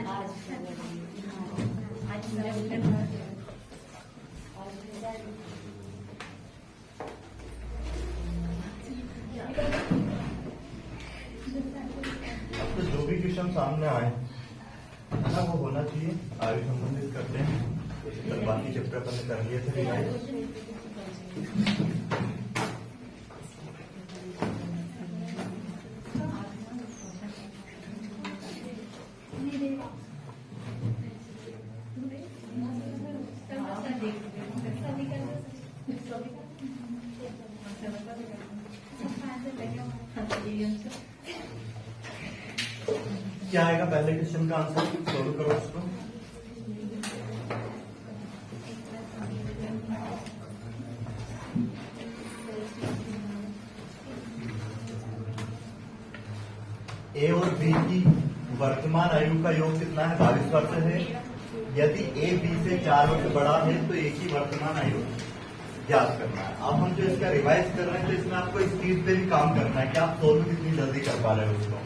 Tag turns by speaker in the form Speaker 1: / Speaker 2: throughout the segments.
Speaker 1: तो जो भी क्वेश्चन सामने आए ना वो होना चाहिए आयु संबंधित करते हैं। तक बाकी चैप्टर अपन ने कर लिए थे रिवाइज। क्या आएगा पहले क्वेश्चन का आंसर? सोल्व करो उसको। ए और बी की वर्तमान आयु का योग कितना है? 22 वर्ष है। यदि ए बी से 4 वर्ष बड़ा है तो ए की वर्तमान आयु ज्ञात करना है। अब हम जो इसका रिवाइज कर रहे हैं तो इसमें आपको स्पीड पे भी काम करना है कि आप सोल्व कितनी जल्दी कर पा रहे हो उसको।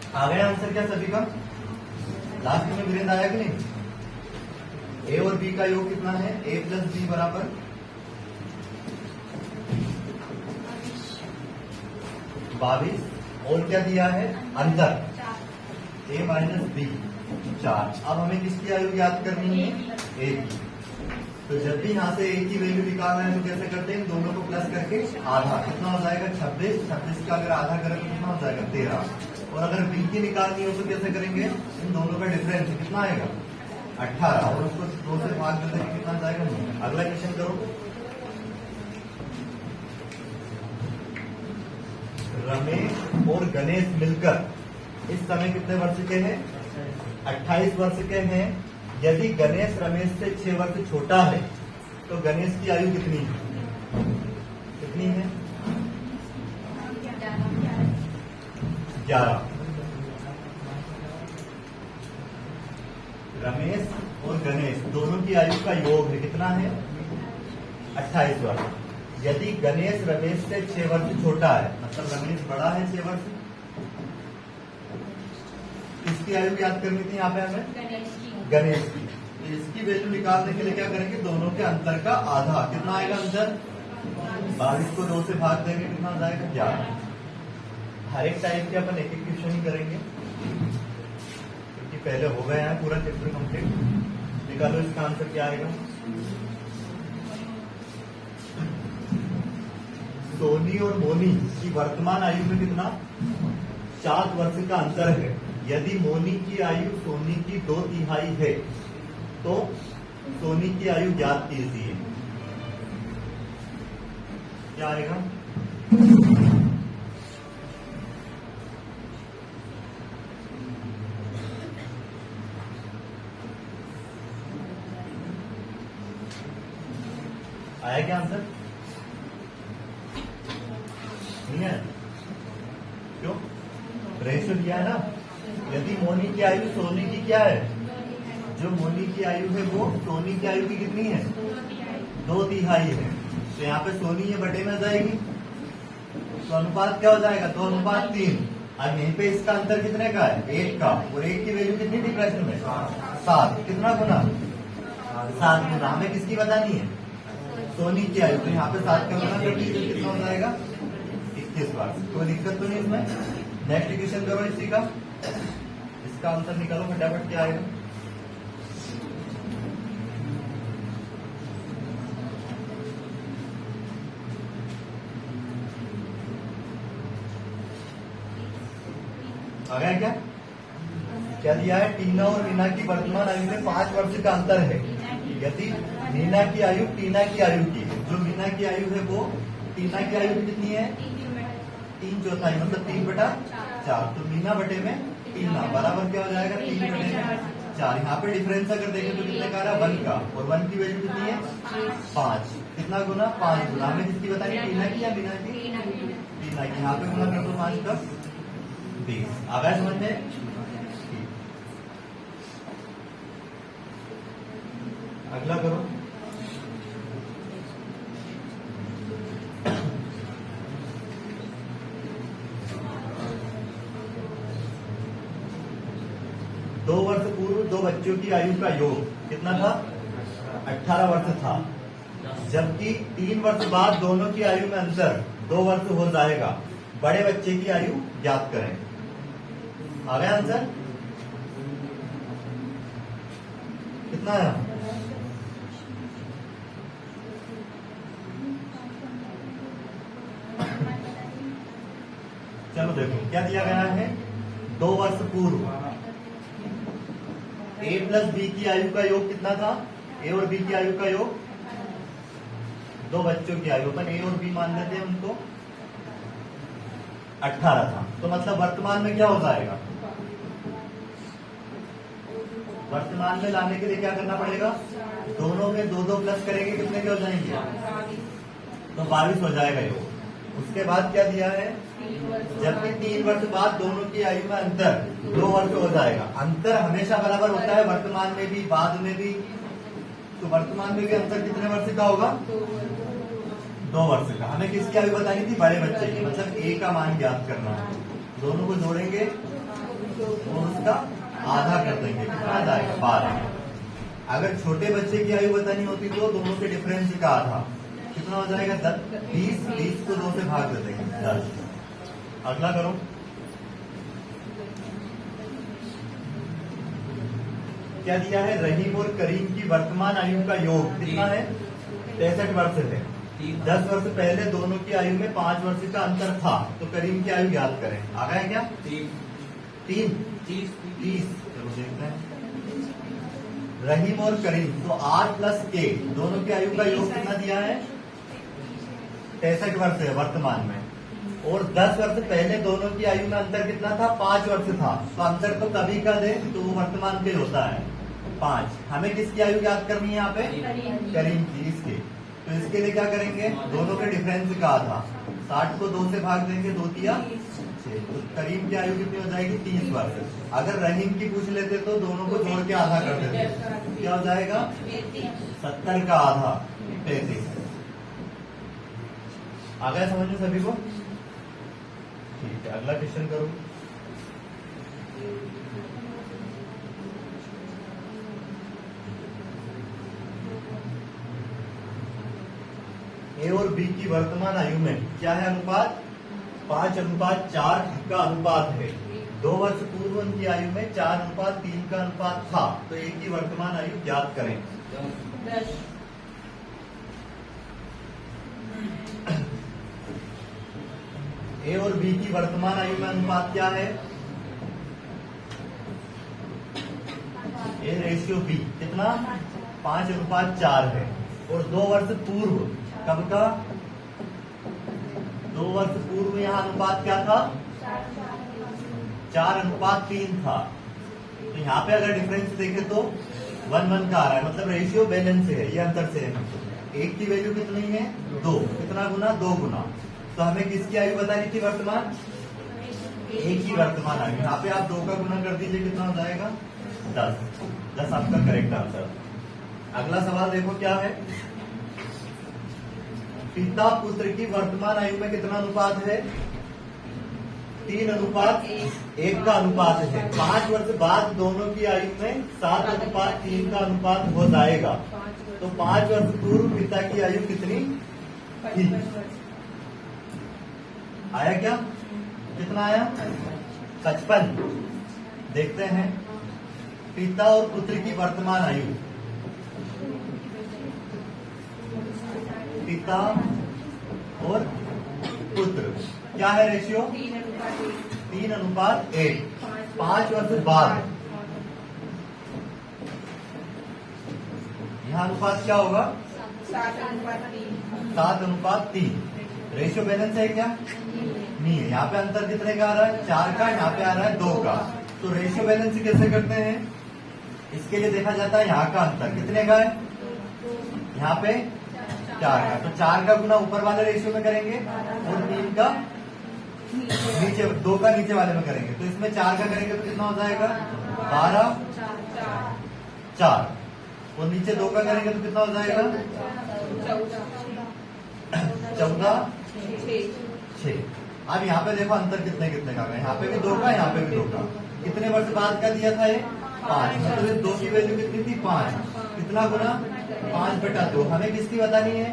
Speaker 1: आ गया आंसर क्या सभी का? लास्ट में वीरेंद्र आया कि नहीं? ए और बी का योग कितना है? ए प्लस बी बराबर 22 और क्या दिया है? अंदर ए माइनस बी 4। अब हमें किसकी आयु याद करनी है? ए की। तो जब भी यहाँ से ए की वैल्यू निकालना है तो कैसे करते हैं? दोनों को प्लस करके आधा, कितना हो जाएगा? 26। 26 का अगर आधा करें तो कितना हो जाएगा? 13। और अगर बी की निकालनी हो तो कैसे करेंगे? इन दोनों का डिफरेंस कितना आएगा? 18। और उसको 2 से भाग देते हैं कितना जाएगा? 9। अगला क्वेश्चन करो। रमेश और गणेश मिलकर इस समय कितने वर्ष के हैं? 28 वर्ष के हैं। यदि गणेश रमेश से 6 वर्ष छोटा है तो गणेश की आयु कितनी है? कितनी है? 11। रमेश और गणेश दोनों की आयु का योग है कितना है? 28 वर्ष। यदि गणेश रमेश से 6 वर्ष छोटा है, मतलब रमेश बड़ा है 6 वर्ष, इसकी आयु याद करनी थी यहाँ पे हमें? गणेश की। तो इसकी वैल्यू निकालने के लिए क्या करेंगे? दोनों के अंतर का आधा, कितना आएगा अंतर? 22 को 2 से भाग देंगे, कितना आ जाएगा? 11। हर एक टाइप के अपन एक एक क्वेश्चन ही करेंगे क्योंकि पहले हो गया है पूरा चैप्टर कंप्लीट। निकालो इसका आंसर क्या आएगा? सोनी और मोनी की वर्तमान आयु में कितना? 7 वर्ष का अंतर है। यदि मोनी की आयु सोनी की 2/3 है तो सोनी की आयु ज्ञात कीजिए। क्या आएगा? आया क्या आंसर? नहीं है? क्यों? रेशो दिया है ना। यदि मोनी की आयु सोनी की क्या है? जो मोनी की आयु है वो सोनी की आयु की कितनी है? 2/3 है। तो यहाँ पे सोनी ये बटे में जाएगी तो अनुपात क्या हो जाएगा? 2:3। अब यहीं पे इसका अंतर कितने का है? 1 का। और 1 की वैल्यू कितनी थी प्रश्न में? 7। कितना गुना? 7 गुना। हमें किसकी बतानी है? सोनी की आयु। तो यहाँ पे 7 का गुना कर दीजिए, कितना हो जाएगा? 21 बार। कोई दिक्कत तो नहीं इसमें? नेक्स्ट क्वेश्चन करो इसी का। इसका आंसर निकालो फटाफट, क्या आएगा? आ गया क्या? क्या दिया है? टीना और मीना की वर्तमान आयु में 5 वर्ष का अंतर है। यदि मीना की आयु टीना की आयु की, जो मीना की आयु है वो टीना की आयु कितनी है? 3/4, मतलब 3/4। तो मीना बटे में टीना बराबर क्या हो जाएगा? 3/4। यहाँ पे डिफरेंस अगर देखें तो कितने का आ रहा है? 1 का। और 1 की वैल्यू कितनी है? 5। कितना गुना? 5 गुना। हमें किसकी बताइए? टीना की या मीना की? टीना की। यहाँ पे गुना कर दो 5 का 20। आ गया समझ में? अगला करो। 2 वर्ष पूर्व दो बच्चों की आयु का योग कितना था? 18 वर्ष था। जबकि 3 वर्ष बाद दोनों की आयु में अंतर 2 वर्ष हो जाएगा। बड़े बच्चे की आयु ज्ञात करें। आ गया आंसर? कितना है? चलो देखो क्या दिया गया है। 2 वर्ष पूर्व ए प्लस बी की आयु का योग कितना था? ए और बी की आयु का योग, दो बच्चों की आयु, अपन ए और बी मान लेते हैं उनको, 18 था। तो मतलब वर्तमान में क्या हो जाएगा? वर्तमान में लाने के लिए क्या करना पड़ेगा? दोनों में 2 प्लस करेंगे, कितने के हो जाएंगे? तो 22 हो जाएगा योग। उसके बाद क्या दिया है? जबकि 3 वर्ष बाद दोनों की आयु में अंतर 2 वर्ष हो जाएगा। अंतर हमेशा बराबर होता है, वर्तमान में भी बाद में भी। तो वर्तमान में भी अंतर कितने वर्ष का होगा? 2 वर्ष का। हमें किसकी आयु बतानी थी? बड़े बच्चे की, मतलब ए का मान ज्ञात करना है। दोनों को जोड़ेंगे और उसका आधा कर देंगे, कितना आ जाएगा? 12। अगर छोटे बच्चे की आयु बतानी होती तो दोनों के डिफरेंस का आधा, कितना हो जाएगा? 10। 20 को 2 से भाग दे देंगे, 10। अगला करो। क्या दिया है? रहीम और करीम की वर्तमान आयु का योग कितना है? 63 वर्ष है। 10 वर्ष पहले दोनों की आयु में 5 वर्ष का अंतर था। तो करीम की आयु याद करें। आ गया क्या? 3 30। चलो देखते हैं। रहीम और करीम, तो आर प्लस के दोनों की आयु का योग कितना दिया है? 63 वर्ष है वर्तमान में। और 10 वर्ष पहले दोनों की आयु में अंतर कितना था? 5 वर्ष था। तो अंतर तो कभी का दे तो वो वर्तमान पे होता है 5। हमें किसकी आयु याद करनी है यहाँ पे? करीम की, इसके। तो इसके लिए क्या करेंगे? दोनों के डिफरेंस का आधा, 60 को 2 से भाग देंगे, 2 तिया 6। तो करीम की आयु कितनी हो जाएगी? 30 वर्ष। अगर रहीम की पूछ लेते तो दोनों को जोड़ के आधा कर देते, क्या हो जाएगा? 70 का आधा 33। आ गया समझ में सभी को? ठीक है, अगला क्वेश्चन करो। ए और बी की वर्तमान आयु में क्या है अनुपात? 5:4 का अनुपात है। 2 वर्ष पूर्व उनकी आयु में 4:3 का अनुपात था। तो ए की वर्तमान आयु ज्ञात करें। ए और बी की वर्तमान आयु में अनुपात क्या है? ए रेशियो बी कितना? 5:4 है। और 2 वर्ष पूर्व, कब का? 2 वर्ष पूर्व यहाँ अनुपात क्या था? 4:3 था। तो यहाँ पे अगर डिफरेंस देखें तो 1:1 का आ रहा है, मतलब रेशियो बैलेंस है, ये अंतर से है। एक की वैल्यू कितनी है? 2। कितना गुना? 2 गुना। तो हमें किसकी आयु बतानी थी वर्तमान? एक ही वर्तमान आयु। यहाँ पे आप 2 का गुना कर दीजिए, कितना हो जाएगा? 10 आपका करेक्ट आंसर। अगला सवाल देखो क्या है। पिता पुत्र की वर्तमान आयु में कितना अनुपात है? 3:1 का अनुपात है। 5 वर्ष बाद दोनों की आयु में 7:3 का अनुपात हो जाएगा। तो 5 वर्ष पूर्व पिता की आयु कितनी थी? आया क्या? कितना आया? 55। देखते हैं पिता और पुत्र की वर्तमान आयु। पिता और पुत्र क्या है रेशियो? 3:1। 5 वर्ष बाद यहाँ अनुपात क्या होगा? 7:3। रेशियो बैलेंस है क्या? नहीं है। यहाँ पे अंतर कितने का आ रहा है? 4 का। यहाँ पे आ रहा है 2 का। तो रेशियो बैलेंस कैसे करते हैं? इसके लिए देखा जाता है यहाँ का अंतर कितने का है? यहाँ पे 4 का। तो 4 का गुना ऊपर वाले रेशियो में करेंगे और 3 का नीचे, 2 का नीचे वाले में करेंगे। तो इसमें 4 का करेंगे तो कितना हो जाएगा? 12 4। और नीचे 2 का करेंगे तो कितना हो जाएगा? 14 6। अब यहाँ पे देखो अंतर कितने कितने का है। यहाँ पे भी 2 का, यहाँ पे भी 2 का। कितने वर्ष बाद का दिया था ये? 5, मतलब इस 2 की वैल्यू कितनी थी 5। कितना गुना 5/2। हमें किसकी बतानी है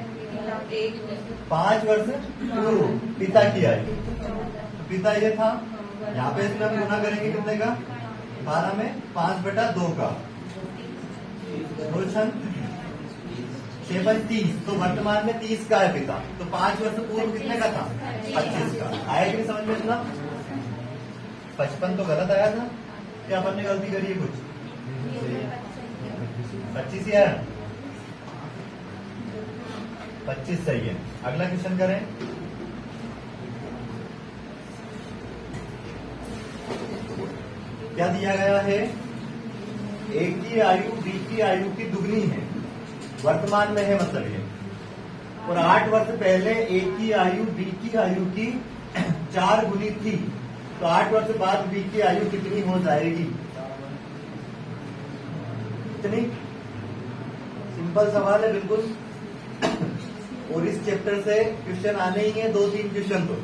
Speaker 1: 5 वर्ष पूर्व पिता की आयु। तो पिता ये था, यहाँ पे इसमें हम गुना करेंगे कितने का 12 में 5/2 का 2 6 30। तो वर्तमान में 30 का है पिता, तो 5 वर्ष पूर्व कितने का था 25 का। आया कि नहीं समझ में इतना? 55 तो गलत आया था, क्या अपन ने गलती करी है कुछ? 25 ही आया, 25 सही है। अगला क्वेश्चन करें। क्या दिया गया है, ए की आयु बी की आयु की दुगनी है, वर्तमान में है मतलब ये, और 8 वर्ष पहले ए की आयु बी की आयु की 4 गुनी थी, तो 8 वर्ष बाद बी की आयु कितनी हो जाएगी? कितनी? सिंपल सवाल है बिल्कुल, और इस चैप्टर से क्वेश्चन आने ही है 2-3 क्वेश्चन। तो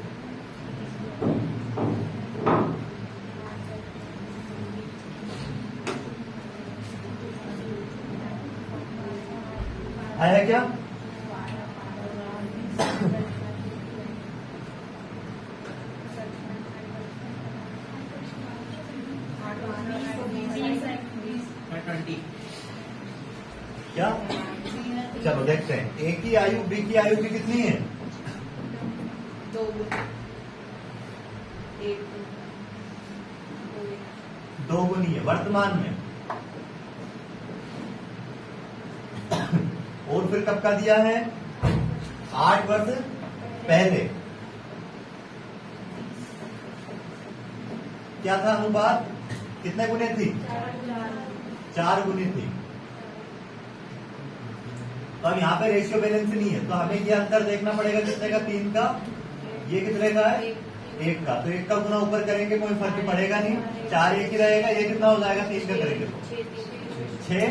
Speaker 1: आया क्या? क्या? चलो देखते हैं, ए की आयु बी की आयु की कितनी है? 2 गुनी है वर्तमान में। और फिर कब का दिया है? 8 वर्ष पहले। क्या था अनुपात? कितने गुने थी? 4 गुनी थी। तो अब यहाँ पे रेशियो बैलेंस नहीं है, तो हमें ये अंतर देखना पड़ेगा कितने का? 3 का। ये कितने का है? 1 का। तो 1 का गुना ऊपर करेंगे कोई फर्क पड़ेगा नहीं, 4 1 ही रहेगा। ये कितना हो जाएगा? 3 का करेंगे तो 6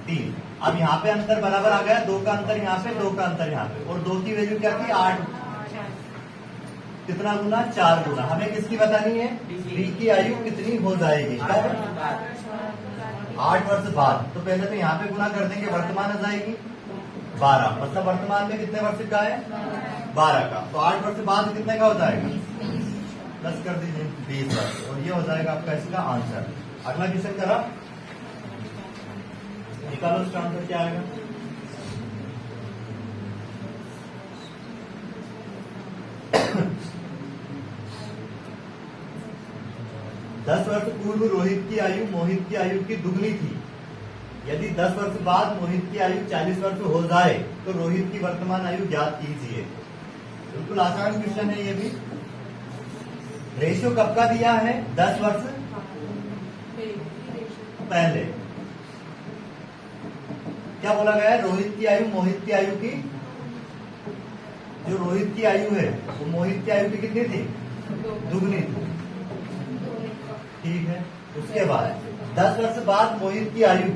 Speaker 1: 3। अब यहाँ पे अंतर बराबर आ गया, 2 का अंतर यहाँ पे, 2 का अंतर यहाँ पे, और 2 की वैल्यू क्या थी? 8। कितना गुना? 4 गुना। हमें किसकी बतानी है? बी की आयु कितनी हो जाएगी? 8 वर्ष बाद। तो पहले तो यहाँ पे गुना कर देंगे, वर्तमान आ जाएगी 12, मतलब वर्तमान में कितने वर्ष का है? 12 का। तो 8 वर्ष बाद कितने का हो जाएगा? 10 कर दीजिए, 20 वर्ष। और ये हो जाएगा आपका इसका आंसर। अगला क्वेश्चन करा, निकालो इसका आंसर क्या आएगा? दस वर्ष पूर्व रोहित की आयु मोहित की आयु की दुगनी थी। यदि 10 वर्ष बाद मोहित की आयु 40 वर्ष हो जाए तो रोहित की वर्तमान आयु ज्ञात कीजिए। बिल्कुल आसान क्वेश्चन है ये भी। रेशियो कब का दिया है? 10 वर्ष पहले। क्या बोला गया है? रोहित की आयु मोहित की आयु की, जो रोहित की आयु है वो मोहित की आयु की कितनी थी? दुगनी थी। ठीक है। उसके बाद 10 वर्ष बाद मोहित की आयु,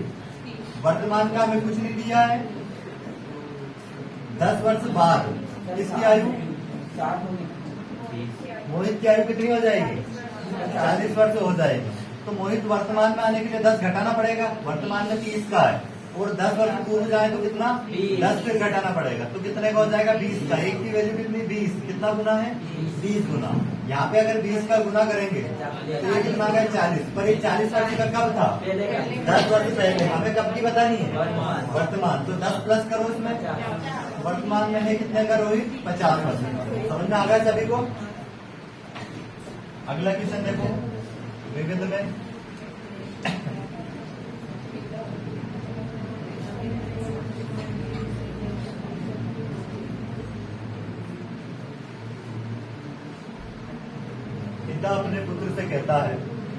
Speaker 1: वर्तमान का हमें कुछ नहीं दिया है। 10 वर्ष बाद किसकी आयु? मोहित की आयु कितनी हो जाएगी? 40 वर्ष हो जाएगी। तो मोहित वर्तमान में आने के लिए 10 घटाना पड़ेगा, वर्तमान में 30 का है, और 10 वर्ष पूर्व जाए तो कितना? 10 फिर घटाना पड़ेगा, तो कितने का हो जाएगा? 20 का। एक की वैल्यू कितनी? 20। कितना गुना है? 20 गुना। यहाँ पे अगर 20 का गुना करेंगे तो ये कितना है? 40। पर ये 40 वर्ष का कब था? 10 वर्ष पहले। हमें कब की बतानी है? वर्तमान। तो 10 प्लस करो इसमें, वर्तमान में है कितने का रोहित? 50 वर्ष का। समझ में आ गया सभी को? अगला क्वेश्चन देखो, विविध में पिता अपने पुत्र से कहता है,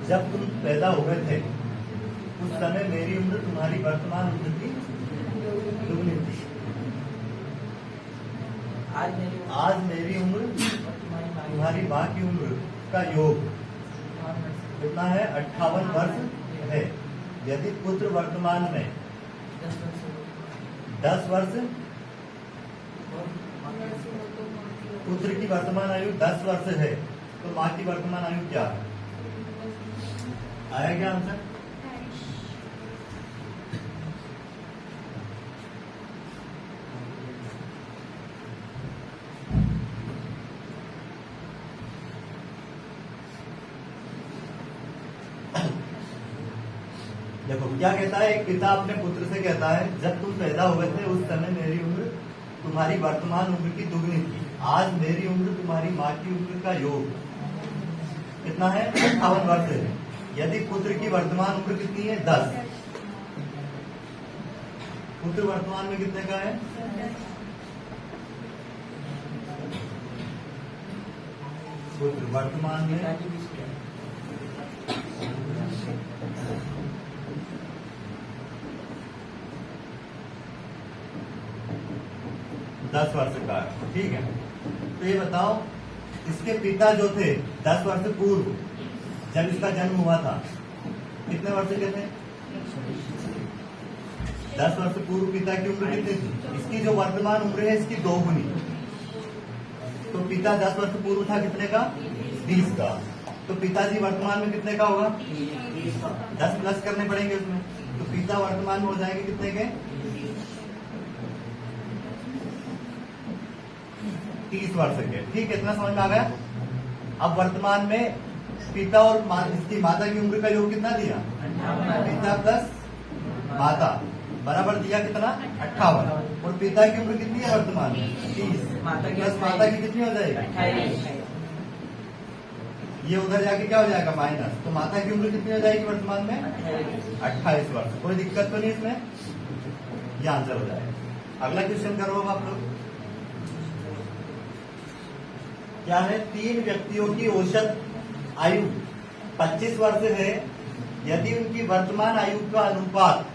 Speaker 1: जब तुम पैदा हुए थे उस समय मेरी उम्र तुम्हारी वर्तमान उम्र की दुगनी थी। आज मेरी उम्र तुम्हारी माँ की उम्र का योग कितना है? 58 वर्ष है। यदि पुत्र वर्तमान में 10 वर्ष, पुत्र की वर्तमान आयु 10 वर्ष है, तो माँ की वर्तमान आयु क्या है? आया क्या आंसर? देखो क्या कहता है, एक पिता अपने पुत्र से कहता है, जब तुम पैदा हुए थे उस समय मेरी उम्र तुम्हारी वर्तमान उम्र की दुगनी थी। आज मेरी उम्र तुम्हारी माँ की उम्र का योग कितना है? 58 वर्ष है। यदि पुत्र की वर्तमान उम्र कितनी है? 10। पुत्र वर्तमान में कितने का है? पुत्र वर्तमान में 10 वर्ष का है, ठीक है। तो ये बताओ, इसके पिता जो थे 10 वर्ष पूर्व जब इसका जन्म हुआ था कितने वर्ष के थे? 10 वर्ष पूर्व पिता की उम्र कितनी थी? इसकी जो वर्तमान उम्र है इसकी 2 गुनी। तो पिता 10 वर्ष पूर्व था कितने का? 20 का। तो पिताजी वर्तमान में कितने का होगा? 10 प्लस करने पड़ेंगे उसमें। तो पिता वर्तमान में हो जाएंगे कितने के? 30 वर्ष के, ठीक है। इतना समझ में आ गया। अब वर्तमान में पिता और इसकी माता की उम्र का योग कितना दिया? पिता प्लस माता बराबर दिया कितना? 58। और पिता की उम्र कितनी है वर्तमान में? 30 प्लस माता की कितनी हो जाएगी? ये उधर जाके क्या हो जाएगा? माइनस। तो माता की उम्र कितनी हो जाएगी वर्तमान में? 28 वर्ष। कोई दिक्कत तो नहीं इसमें? ये आंसर हो जाएगा। अगला क्वेश्चन करो अब आप लोग। क्या है? 3 व्यक्तियों की औसत आयु 25 वर्ष है। यदि उनकी वर्तमान आयु का अनुपात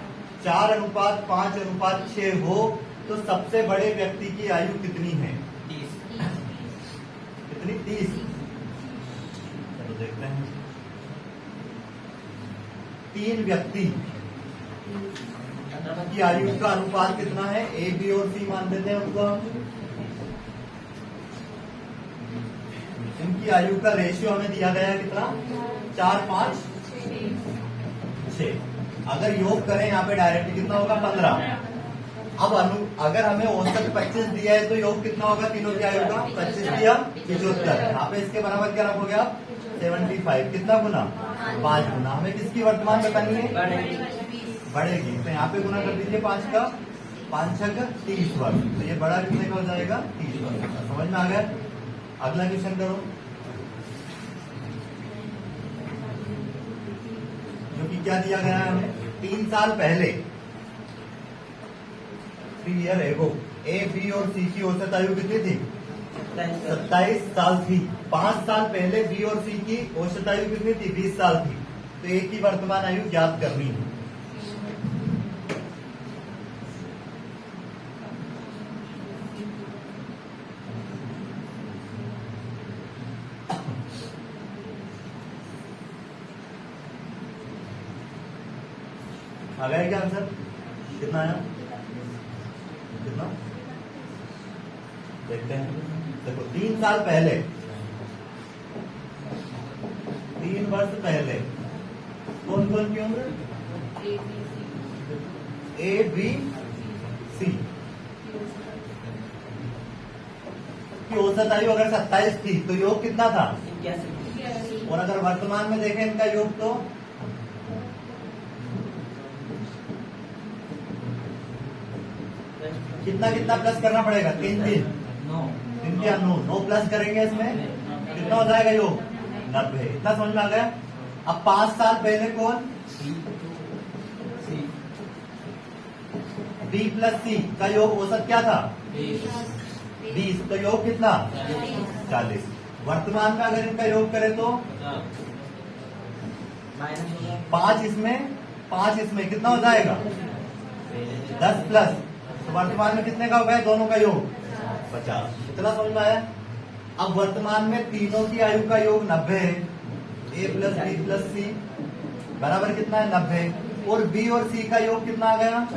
Speaker 1: 4:5:6 हो तो सबसे बड़े व्यक्ति की आयु कितनी है? 30। कितनी? 30। चलो देखते हैं। 3 व्यक्ति की आयु का अनुपात कितना है? ए, बी और सी मान देते हैं उनको। इनकी आयु का रेशियो हमें दिया गया है कितना? 4:5:6। अगर योग करें यहाँ पे डायरेक्ट कितना होगा? 15। अब अगर हमें औसत 25 दिया है तो योग कितना होगा? तीनों की आयु का 25 दिया 75। यहाँ पे इसके बराबर क्या रखोगे आप? 75। कितना गुना? 5 गुना। हमें किसकी वर्तमान बतानी है? बढ़ेगी। तो यहाँ पे गुना कर दीजिए 5 का। 5×6 30 वर्ष। तो ये बड़ा कितने का हो जाएगा? 30 वर्ष। समझ में आ गया। अगला क्वेश्चन करो, जो कि क्या दिया गया है हमें? 3 साल पहले 3 ईयर एगो ए, बी और सी की औसत आयु कितनी थी? 27 साल थी। 5 साल पहले बी और सी की औसत आयु कितनी थी? 20 साल थी। तो ए की वर्तमान आयु ज्ञात करनी है। आ गया क्या आंसर? कितना आया? कितना? देखते हैं। देखो 3 साल पहले, 3 वर्ष पहले कौन कौन की उम्र? ए, बी, सी की औसत आयु अगर 27 थी तो योग कितना था? 81। और अगर वर्तमान में देखें इनका योग तो कितना कितना प्लस करना पड़ेगा? 3 क्या 9 प्लस करेंगे इसमें कितना हो जाएगा योग? 90। इतना समझ में आ गया। अब 5 साल पहले कौन? बी प्लस सी का योग औसत क्या था? 20। तो योग कितना? 40। वर्तमान में अगर इनका योग करें तो 5 इसमें कितना हो जाएगा? 10 प्लस। तो वर्तमान में कितने का हो गया दोनों का योग? 50। इतना समझ में आया। अब वर्तमान में तीनों की आयु का योग 90 है। ए प्लस बी प्लस सी बराबर कितना है? 90। और बी और सी का योग कितना आ गया?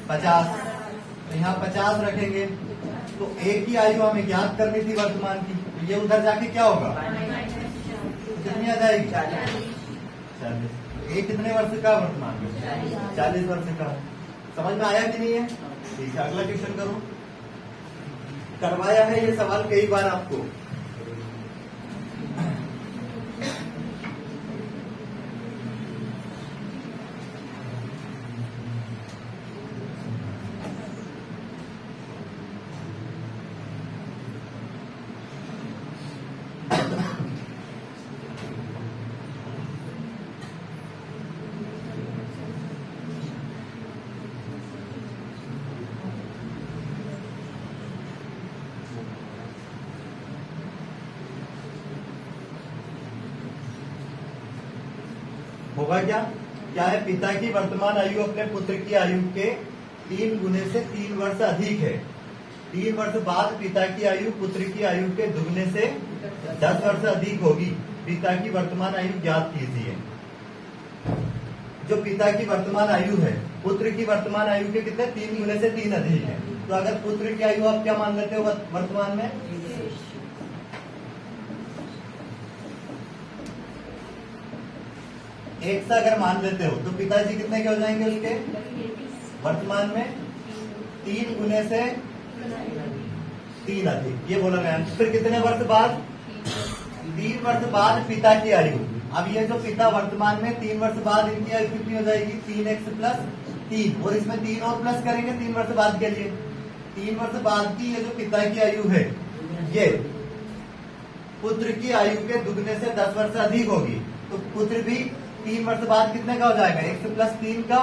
Speaker 1: 50। तो यहाँ 50 रखेंगे। तो ए की आयु हमें ज्ञात करनी थी वर्तमान की। तो ये उधर जाके क्या होगा? कितनी आ जाएगी? 40। ए कितने वर्ष का वर्तमान में? 40 वर्ष का। समझ में आया कि नहीं है? ठीक है। अगला क्वेश्चन करो। करवाया है ये सवाल कई बार आपको। होगा क्या? क्या है? पिता की वर्तमान आयु अपने पुत्र की आयु के 3 गुने से 3 वर्ष अधिक है। 3 वर्ष बाद पिता की आयु पुत्र की आयु के दुगने से 10 वर्ष अधिक होगी। पिता की वर्तमान आयु ज्ञात कीजिए। जो पिता की वर्तमान आयु है पुत्र की वर्तमान आयु के कितने? 3 गुने से 3 अधिक है। तो अगर पुत्र की आयु आप क्या मान लेते हो वर्तमान में? एक से अगर मान लेते हो तो पिताजी कितने के हो जाएंगे उसके वर्तमान में? 3 गुने से 3 अधिक, ये बोला गया। फिर कितने वर्ष बाद? 3 वर्ष बाद पिता की आयु। अब ये जो पिता वर्तमान में 3 वर्ष बाद इनकी आयु कितनी हो जाएगी? 3x प्लस 3, और इसमें 3 और प्लस करेंगे 3 वर्ष बाद के लिए। 3 वर्ष बाद की ये जो पिता की आयु है ये पुत्र की आयु के दुगने से 10 वर्ष अधिक होगी। तो पुत्र भी 3 वर्ष बाद कितने का हो जाएगा? x प्लस 3 का,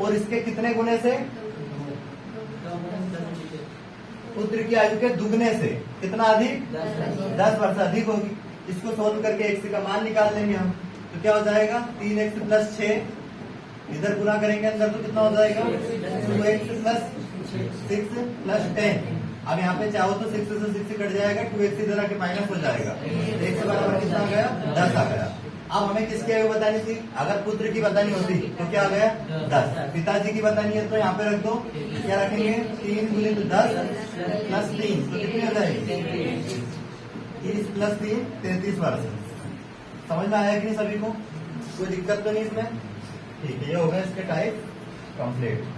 Speaker 1: और इसके कितने गुने से? पुत्र की आयु के दुगने से कितना अधिक? 10 वर्ष अधिक होगी। इसको सोल्व करके x का मान निकाल लेंगे हम। तो क्या हो जाएगा? 3x प्लस 6, इधर गुना करेंगे अंदर तो कितना हो जाएगा? 2x plus 6 plus 10। अब यहाँ पे चाहो तो 6 से 6 कट जाएगा, 2x इधर आके माइनस हो जाएगा। 1 से बराबर कितना आ गया? 10 आ गया। अब हमें किसकी आयु बतानी थी? अगर पुत्र की बतानी होती तो क्या आ गया? 10। पिताजी की बतानी है तो यहाँ पे रख दो। क्या रखेंगे? 3 गुने 10 प्लस 3, तो कितनी हो जाएगी? 30 प्लस 3 33 वर्ष। समझ में आया कि नहीं सभी को? कोई दिक्कत तो नहीं इसमें? ठीक है, ये हो गया इसके टाइप कंप्लीट।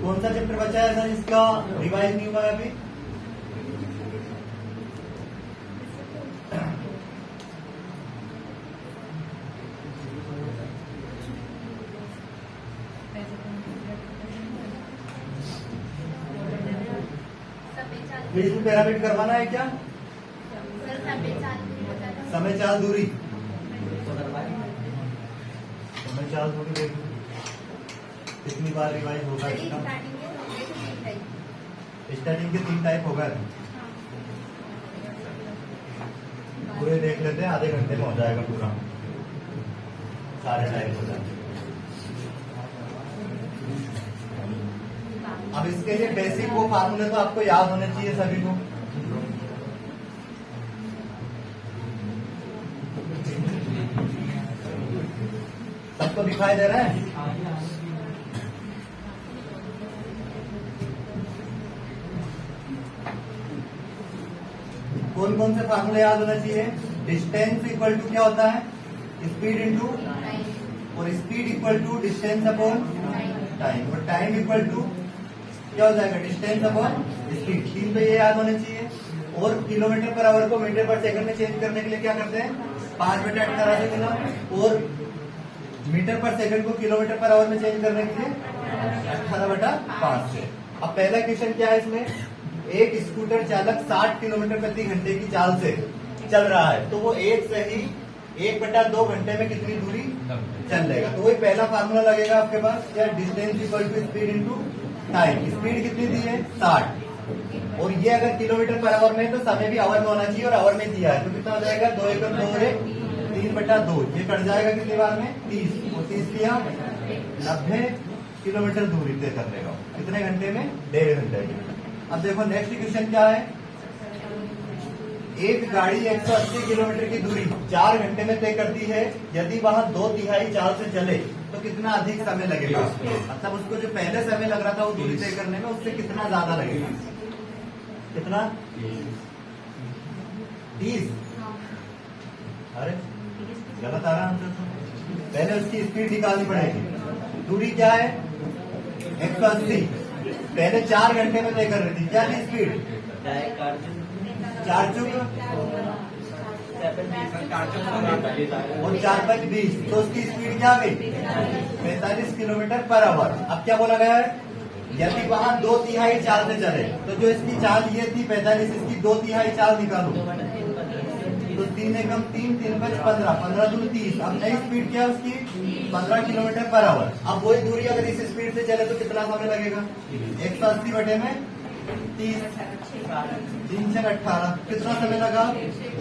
Speaker 1: कौन सा चैप्टर बचा है सर इसका रिवाइज नहीं हुआ है अभी? इसमें पिरामिड करवाना है क्या? समय चाल दूरी, समय चाल दूरी देख कितनी बार रिवाइज होगा इसका? स्टार्टिंग के 3 टाइप होगा। पूरे देख लेते हैं, आधे घंटे में हो जाएगा पूरा, सारे टाइप हो जाएंगे। अब इसके लिए बेसिक वो फार्मूले तो आपको याद होने चाहिए सभी को। सबको दिखाई दे रहा है? कौन कौन से फार्मूले याद होना चाहिए? डिस्टेंस इक्वल टू क्या होता है? स्पीड इंटू, और speed equal to distance upon time, और टाइम इक्वल टू क्या हो जाएगा? Distance upon speed. 3 तो ये याद होने चाहिए। और किलोमीटर पर आवर को मीटर पर सेकंड में चेंज करने के लिए क्या करते हैं? 5/18 से गुना, और मीटर पर सेकंड को किलोमीटर पर आवर में चेंज करने के लिए 18/5 से। अब पहला क्वेश्चन क्या है इसमें? एक स्कूटर चालक 60 किलोमीटर प्रति घंटे की चाल से चल रहा है, तो वो एक से ही 1/2 घंटे में कितनी दूरी चल लेगा? तो वही पहला फार्मूला लगेगा आपके पास, क्या? Distance equal to speed into time. Speed कितनी दी है? 60, और ये अगर किलोमीटर पर आवर में तो समय भी आवर में होना चाहिए, और आवर में दिया है तो कितना हो जाएगा? 2 एकम 2 3/2, ये कट जाएगा कितनी बार में? 30, और 30 दिया 90 किलोमीटर दूरी तय कर लेगा। कितने घंटे में? 1.5 घंटे में। अब देखो नेक्स्ट क्वेश्चन क्या है? एक गाड़ी 180 किलोमीटर की दूरी 4 घंटे में तय करती है। यदि वह 2/3 चाल से चले तो कितना अधिक समय लगेगा? मतलब उसको जो पहले समय लग रहा था वो दूरी तय करने में, उससे कितना ज्यादा लगेगा? कितना? 30? अरे गलत आ रहा आंसर तो। पहले उसकी स्पीड निकालनी पड़ेगी। दूरी क्या है? 180, पहले 4 घंटे में तय कर रही थी। क्या थी स्पीड? 4 चुक और 4 × 20, तो उसकी स्पीड क्या आ गई? 45 किलोमीटर पर आवर। अब क्या बोला गया है? यदि वहां 2/3 चाल से चले, तो जो इसकी चाल ये थी 45, इसकी 2/3 चाल निकालो, तो 3 एकम 3, 3 5 15, 15 दूनी 30। अब नई स्पीड क्या है उसकी? 15 किलोमीटर पर आवर। अब वही दूरी अगर इस स्पीड से चले तो कितना समय लगेगा? 180 बटे में 30, 3 6 18। कितना समय लगा?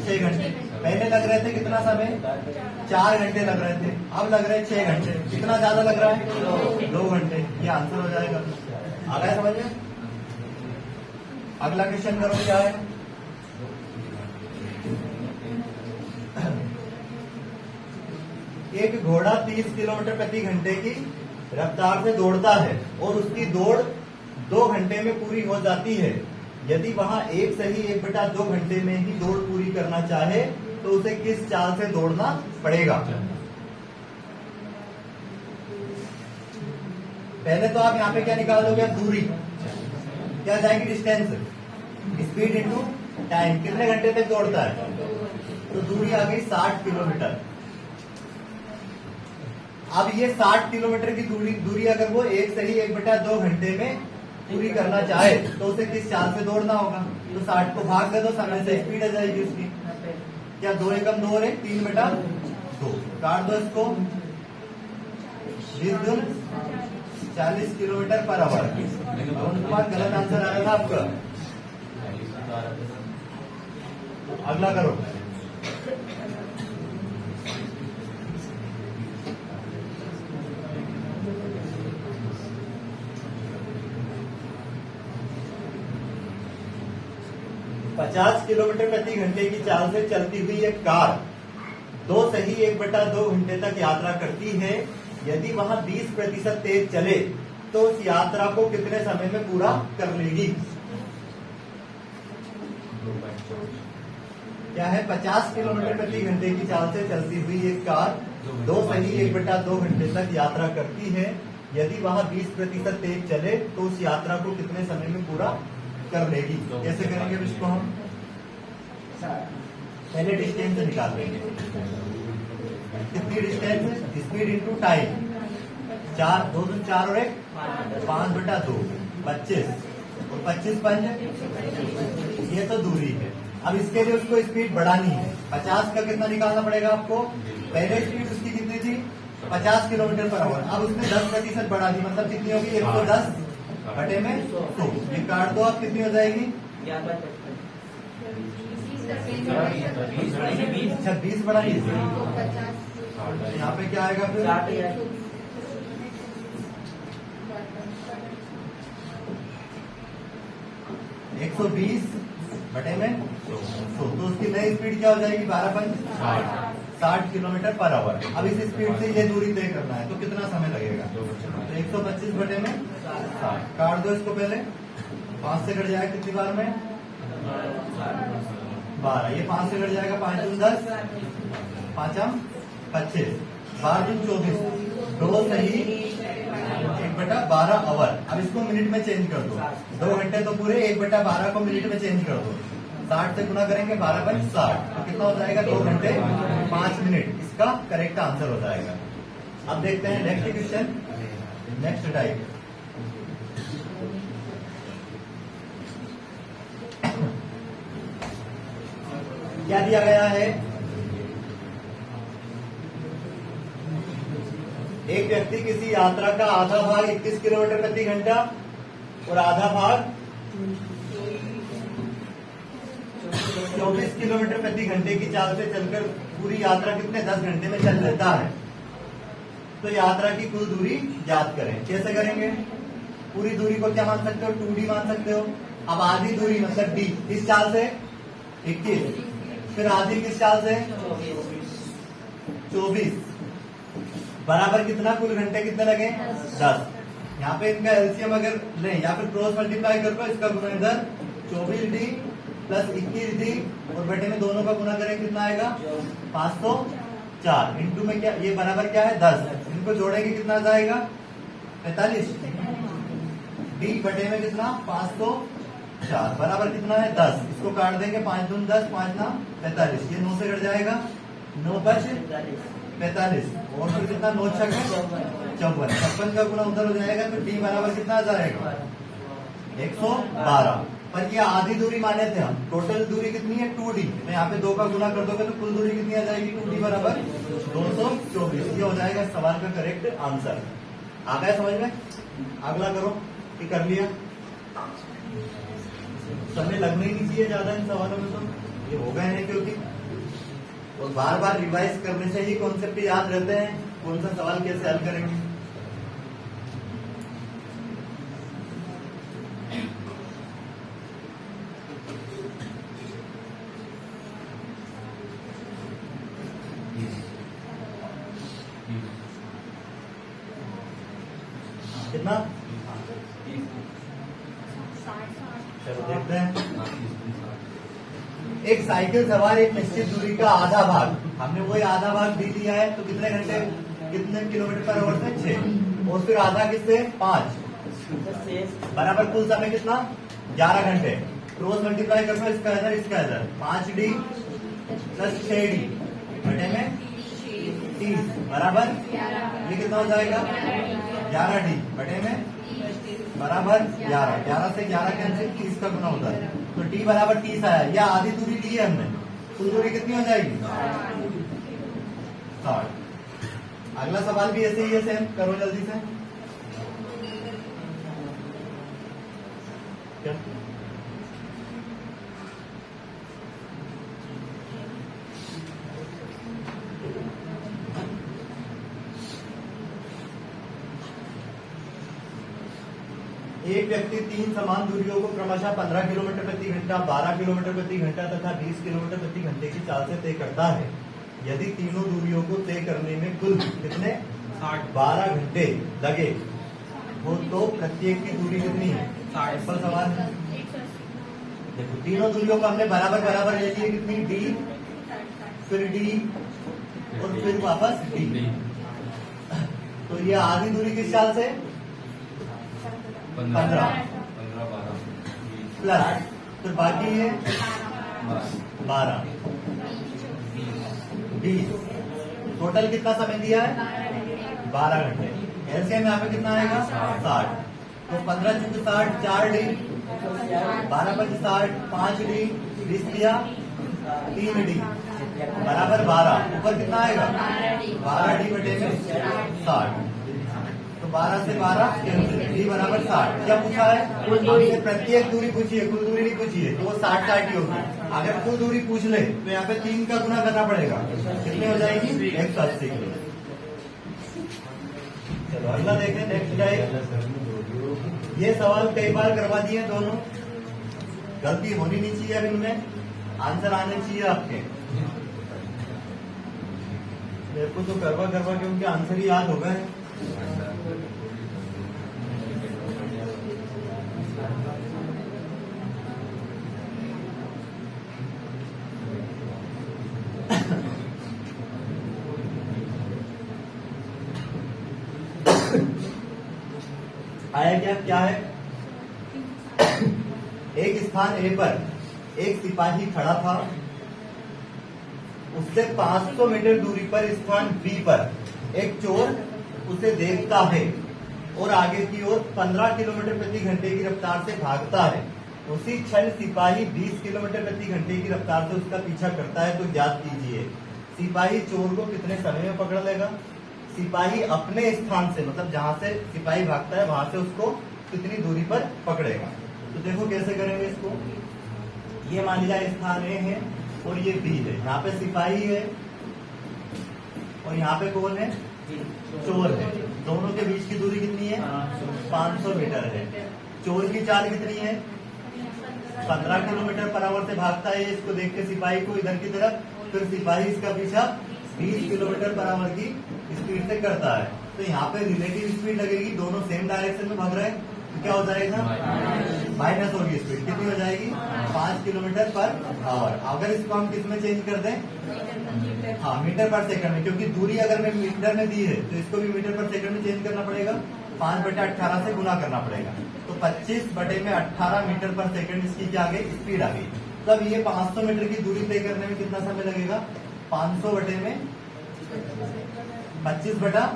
Speaker 1: 6 घंटे। पहले लग रहे थे कितना समय? 4 घंटे लग रहे थे, अब लग रहे 6 घंटे। कितना ज्यादा लग रहा है? 2 घंटे। ये आंसर हो जाएगा। आ गया समझ में? अगला क्वेश्चन करो, क्या है? एक घोड़ा 30 किलोमीटर प्रति घंटे की रफ्तार से दौड़ता है और उसकी दौड़ 2 घंटे में पूरी हो जाती है। यदि वहां एक सही 1/2 घंटे में ही दौड़ पूरी करना चाहे तो उसे किस चाल से दौड़ना पड़ेगा? पहले तो आप यहाँ पे क्या निकाल दोगे? दूरी क्या जाएगी? Distance, speed into time. कितने घंटे तक दौड़ता है? तो दूरी आ गई 60 किलोमीटर। अब ये 60 किलोमीटर की दूरी अगर वो एक सही 1/2 घंटे में पूरी करना चाहे तो उसे किस चाल से दौड़ना होगा? तो 60 को भाग दे दो, समय से स्पीड आ जाएगी उसकी। क्या 2 एकम 2 और 1 3/2। काट दो इसको। 20 दून 40 किलोमीटर पर आवर। उनके बाद गलत आंसर आ रहा था आपका। अगला करो। पचास किलोमीटर प्रति घंटे की चाल से चलती हुई एक कार 2 सही 1/2 घंटे तक यात्रा करती है। यदि वहां 20% तेज चले तो उस यात्रा को कितने समय में पूरा कर लेगी? क्या है? 50 किलोमीटर प्रति घंटे की चाल से चलती हुई एक कार 2 सही 1/2 घंटे तक यात्रा करती है। यदि वहां 20% तेज चले तो उस यात्रा को कितने समय में पूरा कर लेगी? कैसे करेंगे इसको हम? पहले डिस्टेंस निकाल लेंगे। कितनी डिस्टेंस? Speed into time. 4 2 दूनी 4 और 1 5/2 25 और 25 5 ये तो दूरी है। अब इसके लिए उसको स्पीड बढ़ानी है। 50 का कितना निकालना पड़ेगा आपको? पहले स्पीड उसकी कितनी थी? 50 किलोमीटर पर आवर। अब उसने 10% बढ़ा दी, मतलब कितनी होगी? 110 बटे में 100। ये काट दो, आप कितनी हो जाएगी? अच्छा 20 बढ़ाइए। यहाँ पे क्या आएगा फिर? 120 बटे में 100। तो उसकी नई स्पीड क्या हो जाएगी? 12.60 किलोमीटर पर आवर। अब इस स्पीड से ये दूरी तय करना है तो कितना समय लगेगा? तो 125 बटे में 60। काट दो इसको पहले। 5 से कट जाएगा कितनी बार में? 12। ये 5 से कट जाएगा। 5 दून 10, 5 25, 12 दून 24। 2 सही 1/12 आवर। अब इसको मिनट में चेंज कर दो। 2 घंटे तो पूरे, 1/12 को मिनट में चेंज कर दो। 60 से गुना करेंगे 12/60। तो कितना हो जाएगा? 2 घंटे 5 मिनट। इसका करेक्ट आंसर हो जाएगा। अब देखते हैं नेक्स्ट क्वेश्चन, नेक्स्ट टाइप। क्या दिया गया है? एक व्यक्ति किसी यात्रा का आधा भाग 21 किलोमीटर प्रति घंटा और आधा भाग 24 किलोमीटर प्रति घंटे की चाल से चलकर पूरी यात्रा कितने 10 घंटे में चल लेता है। तो यात्रा की कुल दूरी ज्ञात करें। कैसे करेंगे? पूरी दूरी को क्या मान सकते हो? 2D मान सकते हो। अब आधी दूरी मतलब D किस चाल से? 21। फिर आधी किस चाल से? 24 बराबर कितना? कुल घंटे कितने लगे? 10। यहाँ पे इनका एलसीएम अगर लें या फिर क्रॉस मल्टीप्लाई कर लो, इसका गुना इधर 24D प्लस 21D और बटे में दोनों का गुना करें कितना आएगा? 504। इंटू में क्या ये बराबर क्या है? 10। इनको जोड़ेंगे कितना जाएगा? 45। D बटे में कितना? 504 बराबर कितना है? 10। इसको काट देंगे। 5 दून 10, 5 ना 45। ये 9 से कट जाएगा। 9 5 45 और फिर कितना? 9 6 54। 56 का गुना उधर हो जाएगा तो D बराबर कितना आ जाएगा? 112। पर ये आधी दूरी माने थे हम। टोटल दूरी कितनी है 2d, मैं यहाँ पे 2 का गुना कर दोगे तो कुल दूरी कितनी आ जाएगी 2d बराबर 224। ये हो जाएगा इस सवाल का करेक्ट आंसर। आ गया समझ में? अगला करो कि कर लिया। समय लगना ही नहीं चाहिए ज्यादा इन सवालों में, तो ये हो गए हैं क्योंकि और बार बार रिवाइज करने से ही कॉन्सेप्ट याद रहते हैं कौन सा सवाल कैसे हल करेंगे। कितना? चलो देखते हैं। एक साइकिल सवार एक निश्चित दूरी का आधा भाग, हमने वही आधा भाग भी लिया है, तो कितने घंटे कितने किलोमीटर पर आवर से 6, और फिर आधा किससे 5 बराबर कुल समय कितना 11 घंटे। क्रॉस मल्टीप्लाई कर दो इसका इधर 5d प्लस 6d घंटे में 30 बराबर ये कितना हो जाएगा 11d बटे में बराबर 11 से 11 कैंसिल 30 का गुना होता है, तो d बराबर 30 आया। या आधी दूरी ली है हमने, कुल दूरी कितनी हो जाएगी 60। अगला सवाल भी ऐसे ही है, सेम करो जल्दी से। क्या? एक व्यक्ति 3 समान दूरियों को क्रमशः 15 किलोमीटर प्रति घंटा, 12 किलोमीटर प्रति घंटा तथा 20 किलोमीटर प्रति घंटे की चाल से तय करता है। यदि तीनों दूरियों को तय करने में कुल कितने 12 घंटे लगे हो तो प्रत्येक की दूरी कितनी है? सिंपल सवाल है। देखो तीनों दूरियों को हमने बराबर बराबर ले लिए, कितनी d फिर d और फिर वापस d, तो ये आधी दूरी किस चाल से 15 प्लस फिर बाकी है 12 d, टोटल कितना समय दिया है 12 घंटे। एलसीएम यहाँ पे कितना आएगा 60, तो 15 चुकी 60 4d 12 5 60 5d 20 दिया 3d बराबर 12, ऊपर कितना आएगा 12d बटे में 60, तो 12 से 12 d बराबर 60। क्या पूछा है? हमसे प्रत्येक दूरी पूछी है, कुल दूरी नहीं पूछी है, तो वो 60 ही होगी। अगर कुल दूरी पूछ ले तो यहाँ पे 3 का गुना करना पड़ेगा, कितनी हो जाएगी 180 किलो। चलो अगला देखें, नेक्स्ट टाइप। ये सवाल कई बार करवा दिए दोनों, गलती होनी नहीं चाहिए, अब इनमें आंसर आने चाहिए आपके। मेरे को तो करवा के उनके आंसर ही याद हो गए। आया क्या है? एक स्थान ए पर एक सिपाही खड़ा था, उससे 500 मीटर दूरी पर स्थान बी पर एक चोर उसे देखता है और आगे की ओर 15 किलोमीटर प्रति घंटे की रफ्तार से भागता है। उसी क्षण सिपाही 20 किलोमीटर प्रति घंटे की रफ्तार से उसका पीछा करता है, तो ज्ञात कीजिए सिपाही चोर को कितने समय में पकड़ लेगा। सिपाही अपने स्थान से, मतलब जहां से सिपाही भागता है वहां से उसको कितनी दूरी पर पकड़ेगा। तो देखो कैसे करेंगे इसको। ये मान लिया स्थान ए है और ये बी है, यहाँ पे सिपाही है और यहाँ पे कौन है चोर है। दोनों के बीच की दूरी कितनी है 500 मीटर है। चोर की चाल कितनी है 15 किलोमीटर पर आवर से भागता है इसको देख के सिपाही को इधर की तरफ, फिर सिपाही इसका पीछा 20 किलोमीटर पर आवर की स्पीड से करता है। तो यहाँ पे रिलेटिव स्पीड लगेगी, दोनों सेम डायरेक्शन में भाग रहे हैं, तो क्या हो जाएगा माइनस होगी स्पीड, कितनी हो जाएगी 5 किलोमीटर पर आवर। अगर इसको हम किस में चेंज कर दें, हाँ मीटर पर सेकंड में, क्योंकि दूरी अगर मैं मीटर में दी है तो इसको भी मीटर पर सेकंड में चेंज करना पड़ेगा, 5/18 से गुना करना पड़ेगा। तो 25/18 मीटर पर सेकंड इसकी क्या आ गई स्पीड आ गई। तब ये 500 मीटर की दूरी तय करने में कितना समय लगेगा 500 बटे में 25/18।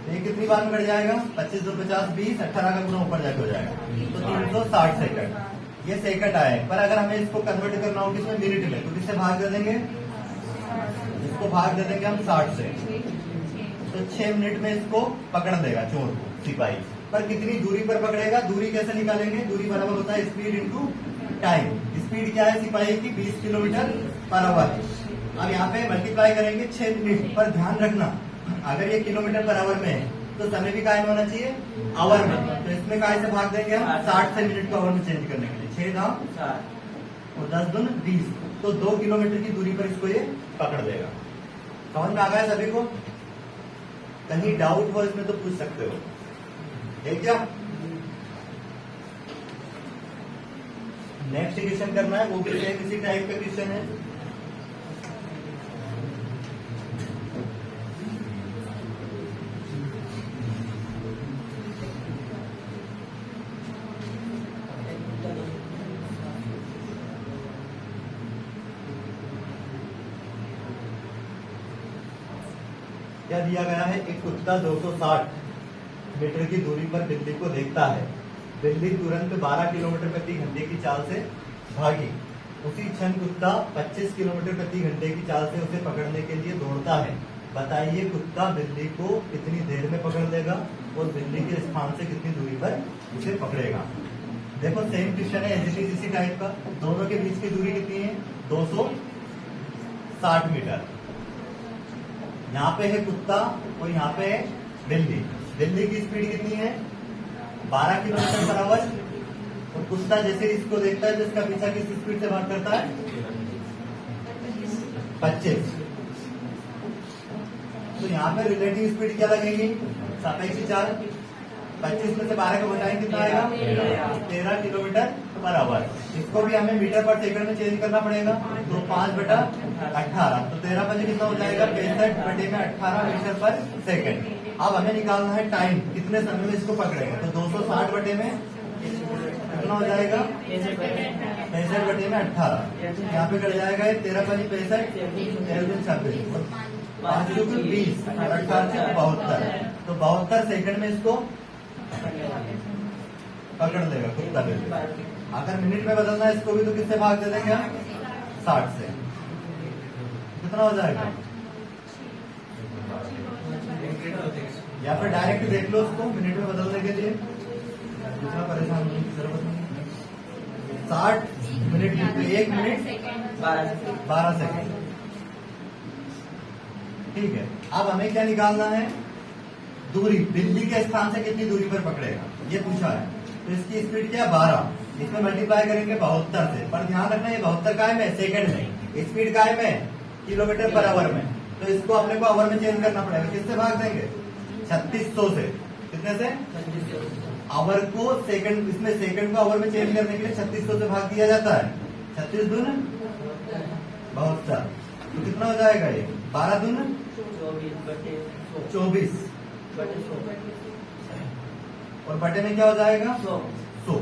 Speaker 1: तो ये कितनी बार में कट जाएगा? 25 2 50 20, 18 का गुना ऊपर जाके हो जाएगा, तो 360 सेकंड। ये सेकंड आए, पर अगर हमें इसको कन्वर्ट करना हो किसमें? मिनट में, तो किससे भाग दे देंगे? इसको भाग दे देंगे हम 60 से, तो 6 मिनट में इसको पकड़ देगा चोर को सिपाही। पर कितनी दूरी पर पकड़ेगा? दूरी कैसे निकालेंगे? दूरी बराबर होता है स्पीड इंटू टाइम। स्पीड क्या है सिपाही की? 20 किलोमीटर पर आवर। अब यहाँ पे मल्टीप्लाई करेंगे 6 मिनट पर। ध्यान रखना, अगर ये किलोमीटर पर आवर में है तो समय भी कायम होना चाहिए आवर में, तो इसमें काय से भाग देंगे हम? 60 से मिनट को आवर में चेंज करने के लिए। 6 दाम और 10 दून 20, तो 2 किलोमीटर की दूरी पर इसको ये पकड़ देगा। समझ में आ गया सभी को? कहीं डाउट हो इसमें तो पूछ सकते हो, ठीक है? नेक्स्ट क्वेश्चन करना है, वो भी सेम इसी टाइप का क्वेश्चन है। क्या दिया गया है? एक कुत्ता 260 मीटर की दूरी पर बिल्ली को देखता है। बिल्ली तुरंत 12 किलोमीटर प्रति घंटे की चाल से भागी। उसी क्षण कुत्ता 25 किलोमीटर प्रति घंटे की चाल से उसे पकड़ने के लिए दौड़ता है। बताइए कुत्ता बिल्ली को कितनी देर में पकड़ लेगा और बिल्ली के स्थान से कितनी दूरी पर उसे पकड़ेगा? देखो सेम क्वेश्चन है, एज इट इज इसी टाइप का। दोनों के बीच की दूरी कितनी है? 260 मीटर। यहाँ पे है कुत्ता और यहाँ पे है बिल्ली। बिल्ली की स्पीड कितनी है? 12 किलोमीटर पर आवर। और कुत्ता जैसे इसको देखता है तो इसका पीछा किस स्पीड से भाग करता है? 25। तो यहाँ पे रिलेटिव स्पीड क्या लगेगी? सापेक्षिक चाल। 25 में से 12 को घटाएंगे कितना आएगा? 13 किलोमीटर पर आवर। इसको भी हमें मीटर पर सेकंड में चेंज करना पड़ेगा, तो 5/18, तो 13 बजे कितना हो जाएगा? 65/18 मीटर पर सेकंड। अब हमें निकालना है टाइम, कितने समय में इसको पकड़ेगा? तो 260 बटे में कितना हो जाएगा? 65/18। यहाँ पे कट जाएगा 13 5 65, 13 26, 5 20 और 18 से 72, तो 72 सेकंड में इसको पकड़ लेगा कुत्ता बिल्ली। अगर मिनट में बदलना है इसको भी तो किससे भाग दे देंगे? 60 से। कितना हो जाएगा? या फिर डायरेक्ट देख लो उसको मिनट में बदलने के लिए, कितना परेशान होने की जरूरत नहीं। 60 मिनट 1 मिनट 12 सेकंड, ठीक है। अब हमें क्या निकालना है? दूरी। बिल्ली के स्थान से कितनी दूरी पर पकड़ेगा ये पूछा है, तो इसकी स्पीड क्या? 12। इसमें मल्टीप्लाई करेंगे 72 से, पर ध्यान रखना ये 72 काय में? सेकंड में। स्पीड काय में? किलोमीटर पर आवर में। तो इसको अपने को आवर में चेंज करना पड़ेगा। किससे भाग देंगे? 3600 से। कितने से? आवर को सेकंड, इसमें सेकंड को आवर में चेंज करने के लिए 3600 से भाग दिया जाता है। 36 दून 72, तो कितना हो जाएगा ये? 12 दून 24 और बटे में क्या हो जाएगा? 100।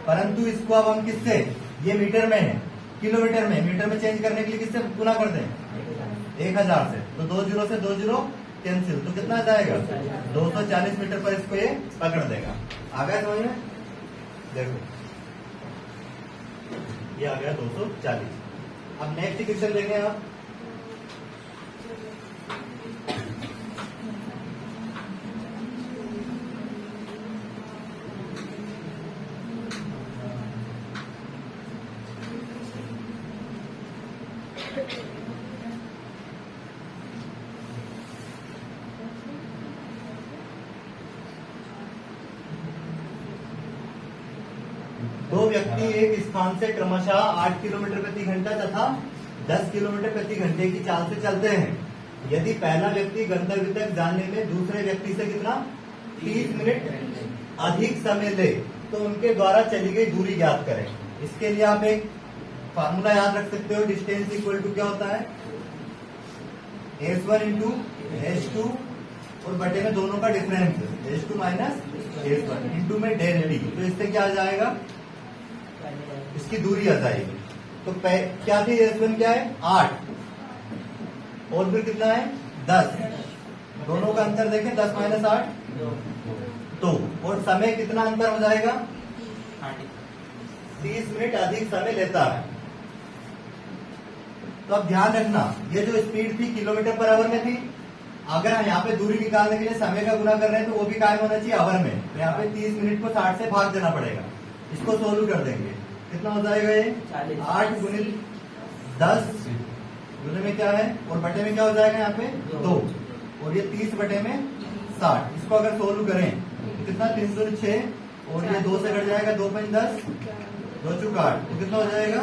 Speaker 1: परंतु इसको अब हम किससे? ये मीटर में है, किलोमीटर में, मीटर में चेंज करने के लिए किससे गुना कर दें? 1000 से। तो 2 0 से 2 0 कैंसिल, तो कितना जाएगा? 240 मीटर पर इसको ये पकड़ देगा। आ गया समझ में? देखो ये आ गया 240। अब नेक्स्ट क्वेश्चन लेंगे आप। दो व्यक्ति एक स्थान से क्रमशः 8 किलोमीटर प्रति घंटा तथा 10 किलोमीटर प्रति घंटे की चाल से चलते हैं। यदि पहला व्यक्ति गंतव्य तक जाने में दूसरे व्यक्ति से कितना 30 मिनट अधिक समय ले, तो उनके द्वारा चली गई दूरी ज्ञात करें। इसके लिए आप एक फार्मूला याद रख सकते हो, डिस्टेंस इक्वल टू क्या होता है? S1 इंटू S2 और बटे में दोनों का difference S2 minus S1 into में डेल टी। तो इससे क्या आ जाएगा? इसकी दूरी आ जाएगी। तो क्या थी? S1 क्या है? 8, और फिर कितना है 10, दोनों का अंतर देखें 10 माइनस 8 2, और समय कितना अंतर हो जाएगा 30 मिनट अधिक समय लेता है। तो अब ध्यान रखना, ये जो स्पीड थी किलोमीटर पर आवर में थी, अगर हम यहाँ पे दूरी निकालने के लिए समय का गुना कर रहे हैं तो वो भी कायम होना चाहिए आवर में। तो यहाँ पे 30 मिनट को 60 से भाग देना पड़ेगा। इसको सोल्व कर देंगे, कितना हो जाएगा ये 8 गुणित 10 गुणे में क्या है और बटे में क्या हो जाएगा यहाँ पे 2, और ये 30 बटे में 60। इसको अगर सोल्व करें तो कितना 3 दूनी 6 और ये 2 से कट जाएगा, 2 5 10 2 चौक 8, तो कितना हो जाएगा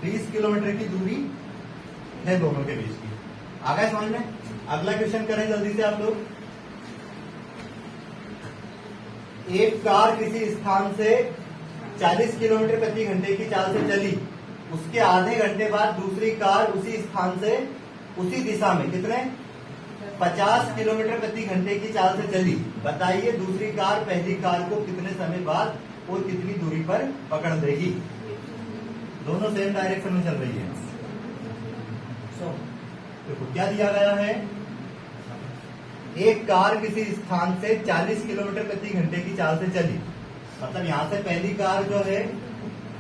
Speaker 1: 20 किलोमीटर की दूरी है दोनों के बीच की। आ गया समझ में? अगला क्वेश्चन करें जल्दी से आप लोग। एक कार किसी स्थान से 40 किलोमीटर प्रति घंटे की चाल से चली, उसके आधे घंटे बाद दूसरी कार उसी स्थान से उसी दिशा में कितने 50 किलोमीटर प्रति घंटे की चाल से चली। बताइए दूसरी कार पहली कार को कितने समय बाद और कितनी दूरी पर पकड़ देगी? दोनों सेम डायरेक्शन में चल रही है। देखो क्या दिया गया है, एक कार किसी स्थान से 40 किलोमीटर प्रति घंटे की चाल से चली, मतलब यहां से पहली कार जो है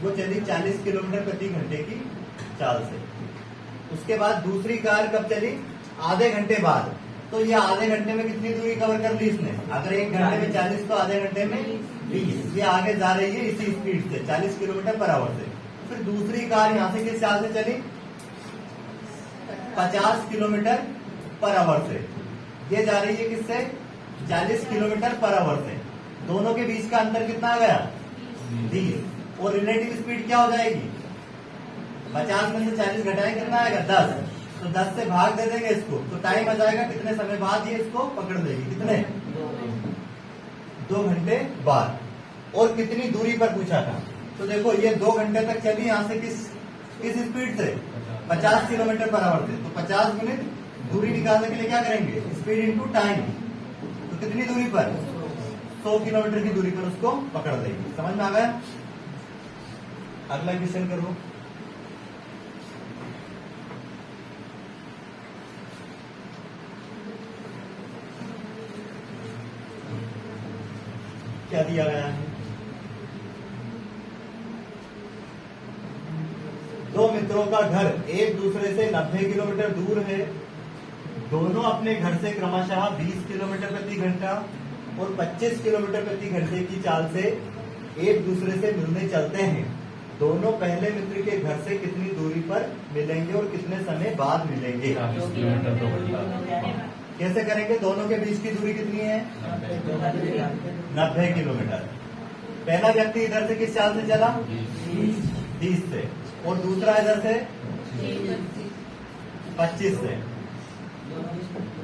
Speaker 1: वो चली 40 किलोमीटर प्रति घंटे की चाल से। उसके बाद दूसरी कार कब चली? आधे घंटे बाद। तो ये आधे घंटे में कितनी दूरी कवर कर ली इसने? अगर एक घंटे में 40 तो आधे घंटे में 20। ये आगे जा रही है इसी स्पीड से 40 किलोमीटर पर आवर से। फिर दूसरी कार यहां से किस चाल से चली? 50 किलोमीटर पर आवर से। ये जा रही है किससे? 40 किलोमीटर पर आवर से। दोनों के बीच का अंतर कितना आ गया? 20। और रिलेटिव स्पीड क्या हो जाएगी? 50 में से 40 घटाए कितना आएगा? 10। तो 10 से भाग दे देंगे इसको, तो टाइम आ जाएगा कितने समय बाद ये इसको पकड़ लेगी? कितने? 2 घंटे बाद। और कितनी दूरी पर पूछा था, तो देखो ये 2 घंटे तक चली यहां से किस स्पीड से? 50 किलोमीटर पर आवर से। तो 50 मिनट दूरी निकालने के लिए क्या करेंगे? Speed into time. तो कितनी दूरी पर? 100 किलोमीटर की दूरी पर उसको पकड़ देगी। समझ में आ गया? अगला क्वेश्चन करो। क्या दिया गया है? दो मित्रों का घर एक दूसरे से 90 किलोमीटर दूर है। दोनों अपने घर से क्रमशः 20 किलोमीटर प्रति घंटा और 25 किलोमीटर प्रति घंटे की चाल से एक दूसरे से मिलने चलते हैं। दोनों पहले मित्र के घर से कितनी दूरी पर मिलेंगे और कितने समय बाद मिलेंगे? कैसे करेंगे? दोनों के बीच की दूरी कितनी है? 90 किलोमीटर। पहला व्यक्ति इधर से किस चाल से चला? 20 से, और दूसरा इधर से 25 से।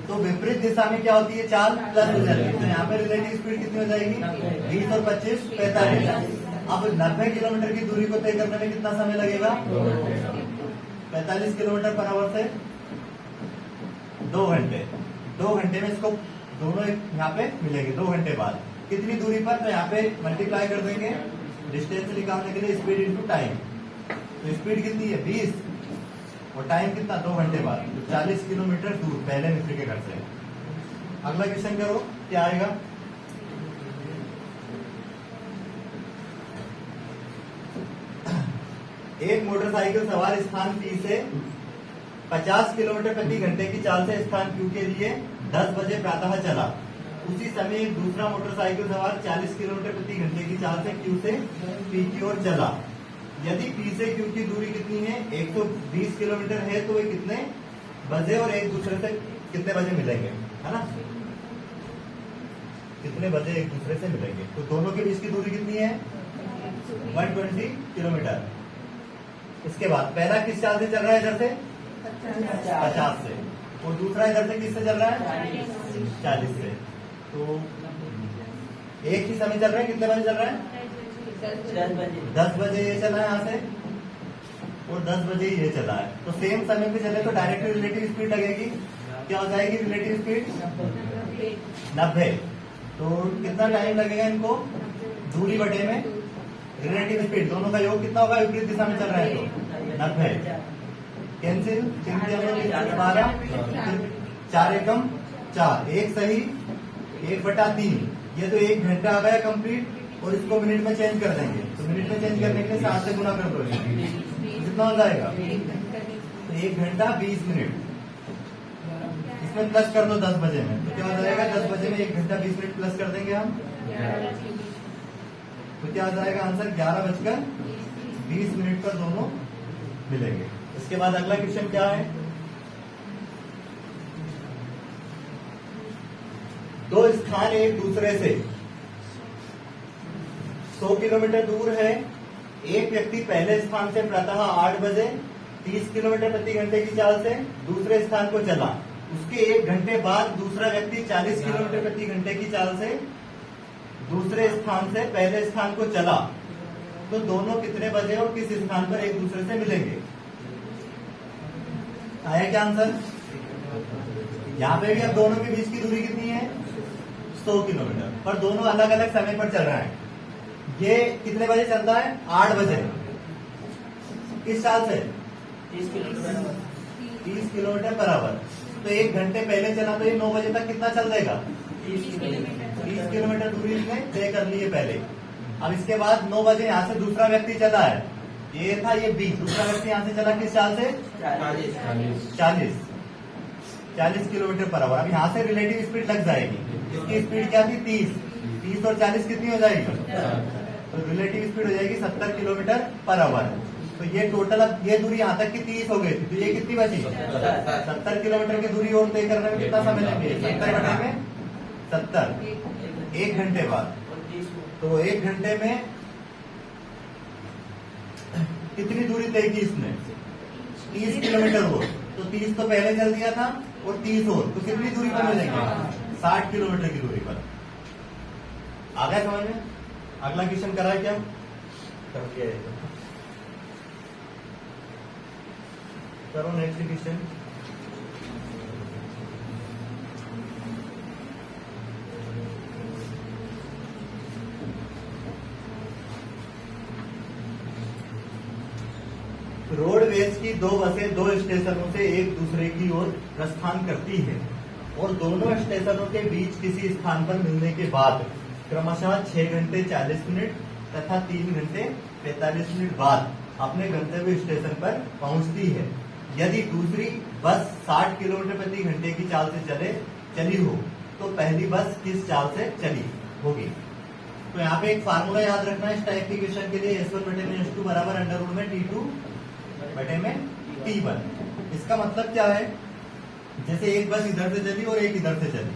Speaker 1: तो विपरीत दिशा में क्या होती है? चाल प्लस हो जाती है। तो यहाँ पे रिलेटिव स्पीड कितनी हो जाएगी? 20 और 25 45। अब 90 किलोमीटर की दूरी को तय करने में कितना समय लगेगा? 45 किलोमीटर पर आवर से 2 घंटे। 2 घंटे में इसको दोनों यहाँ पे मिलेंगे 2 घंटे बाद। कितनी दूरी पर? तो यहाँ पे मल्टीप्लाई कर देंगे डिस्टेंस निकालने के लिए, स्पीड इंटू टाइम। तो स्पीड कितनी है? 20 और टाइम कितना? 2 घंटे बाद। तो 40 किलोमीटर दूर पहले मित्र के घर से। अगला क्वेश्चन करो, क्या आएगा? एक मोटरसाइकिल सवार स्थान P से 50 किलोमीटर प्रति घंटे की चाल से स्थान Q के लिए 10 बजे प्रातः चला। उसी समय एक दूसरा मोटरसाइकिल सवार 40 किलोमीटर प्रति घंटे की चाल से Q से P की ओर चला। यदि P से Q की दूरी कितनी है? 120 किलोमीटर है। तो वे कितने बजे और एक दूसरे से कितने बजे मिलेंगे? है ना, कितने बजे एक दूसरे से मिलेंगे? तो दोनों के बीच की दूरी कितनी है? 120 किलोमीटर। इसके बाद पहला किस चाल से चल रहा है? इधर से 50 से, और दूसरा इधर से किससे चल रहा है? 40 से। तो एक ही समय चल रहा है। कितने बजे चल रहा है? 10 बजे ये चला है यहाँ से, और 10 बजे ये चला है। तो सेम समय पे चले तो डायरेक्ट रिलेटिव स्पीड लगेगी। क्या हो जाएगी रिलेटिव स्पीड? 90। तो कितना टाइम लगेगा इनको? दूरी बटे में रिलेटिव स्पीड, दोनों का योग कितना होगा? विपरीत दिशा में चल रहा है तो 90। कैंसिल, 12, 4 एकम 4, एक सही 1/3। ये तो 1 घंटा आ गया कंप्लीट और इसको मिनट में चेंज कर देंगे। तो मिनट में चेंज करने के लिए 7 से गुना कर दो, कितना हो जाएगा? तो 1 घंटा 20 मिनट। इसमें प्लस कर दो 10 बजे में, तो क्या हो जाएगा? 10 बजे में 1 घंटा 20 मिनट प्लस कर देंगे हम, तो क्या आ जाएगा आंसर? 11:20 पर दोनों मिलेंगे। इसके बाद अगला क्वेश्चन क्या है? दो स्थान एक दूसरे से 100 किलोमीटर दूर है। एक व्यक्ति पहले स्थान से प्रातः 8 बजे 30 किलोमीटर प्रति घंटे की चाल से दूसरे स्थान को चला। उसके 1 घंटे बाद दूसरा व्यक्ति 40 किलोमीटर प्रति घंटे की चाल से दूसरे स्थान से पहले स्थान को चला। तो दोनों कितने बजे और किस स्थान पर एक दूसरे से मिलेंगे? आया क्या आंसर? यहाँ पे भी अब दोनों के बीच की दूरी कितनी है? 100 किलोमीटर, पर दोनों अलग अलग समय पर चल रहा है। ये कितने बजे चलता है? 8 बजे। किस चाल से? 30 किलोमीटर पर आवर। तो 1 घंटे पहले चला तो ये 9 बजे तक कितना चल देगा? 30 किलोमीटर दूरी इसने तय कर ली है पहले। अब इसके बाद 9 बजे यहाँ से दूसरा व्यक्ति चला है, ये था ये 20। दूसरा व्यक्ति यहाँ से चला किस चाल से? 40 किलोमीटर पर आवर। अब यहाँ से रिलेटिव स्पीड लग जाएगी। इसकी स्पीड क्या थी? 30 और 40 कितनी हो जाएगी? तो रिलेटिव स्पीड हो जाएगी 70 किलोमीटर पर आवर। तो ये टोटल, अब ये दूरी यहाँ तक की 30 हो गई थी, तो ये कितनी बची? 70 किलोमीटर की दूरी और तय करने में कितना समय लेंगे? 70 घंटे में 70, 1 घंटे बाद। तो 1 घंटे में कितनी दूरी तय की इसने? 30 किलोमीटर हो। तो 30 तो पहले चल दिया था और 30 और, तो कितनी दूरी पर मिलेंगे? 60 किलोमीटर की दूरी पर। आ गया समझ में? अगला क्वेश्चन करा क्या? करो नेक्स्ट क्वेश्चन। रोडवेज की 2 बसें 2 स्टेशनों से एक दूसरे की ओर प्रस्थान करती है और दोनों स्टेशनों के बीच किसी स्थान पर मिलने के बाद क्रमशः 6 घंटे 40 मिनट तथा 3 घंटे 45 मिनट बाद अपने गंतव्य स्टेशन पर पहुंचती है। यदि दूसरी बस 60 किलोमीटर प्रति घंटे की चाल से चली हो तो पहली बस किस चाल से चली होगी? तो यहाँ पे एक फार्मूला याद रखना है इस टाइप के क्वेश्चन के लिए। S1 बटे में S2 बराबर अंडर रूट में T2 बटे में T1। इसका मतलब क्या है? जैसे एक बस इधर से चली और एक इधर से चली,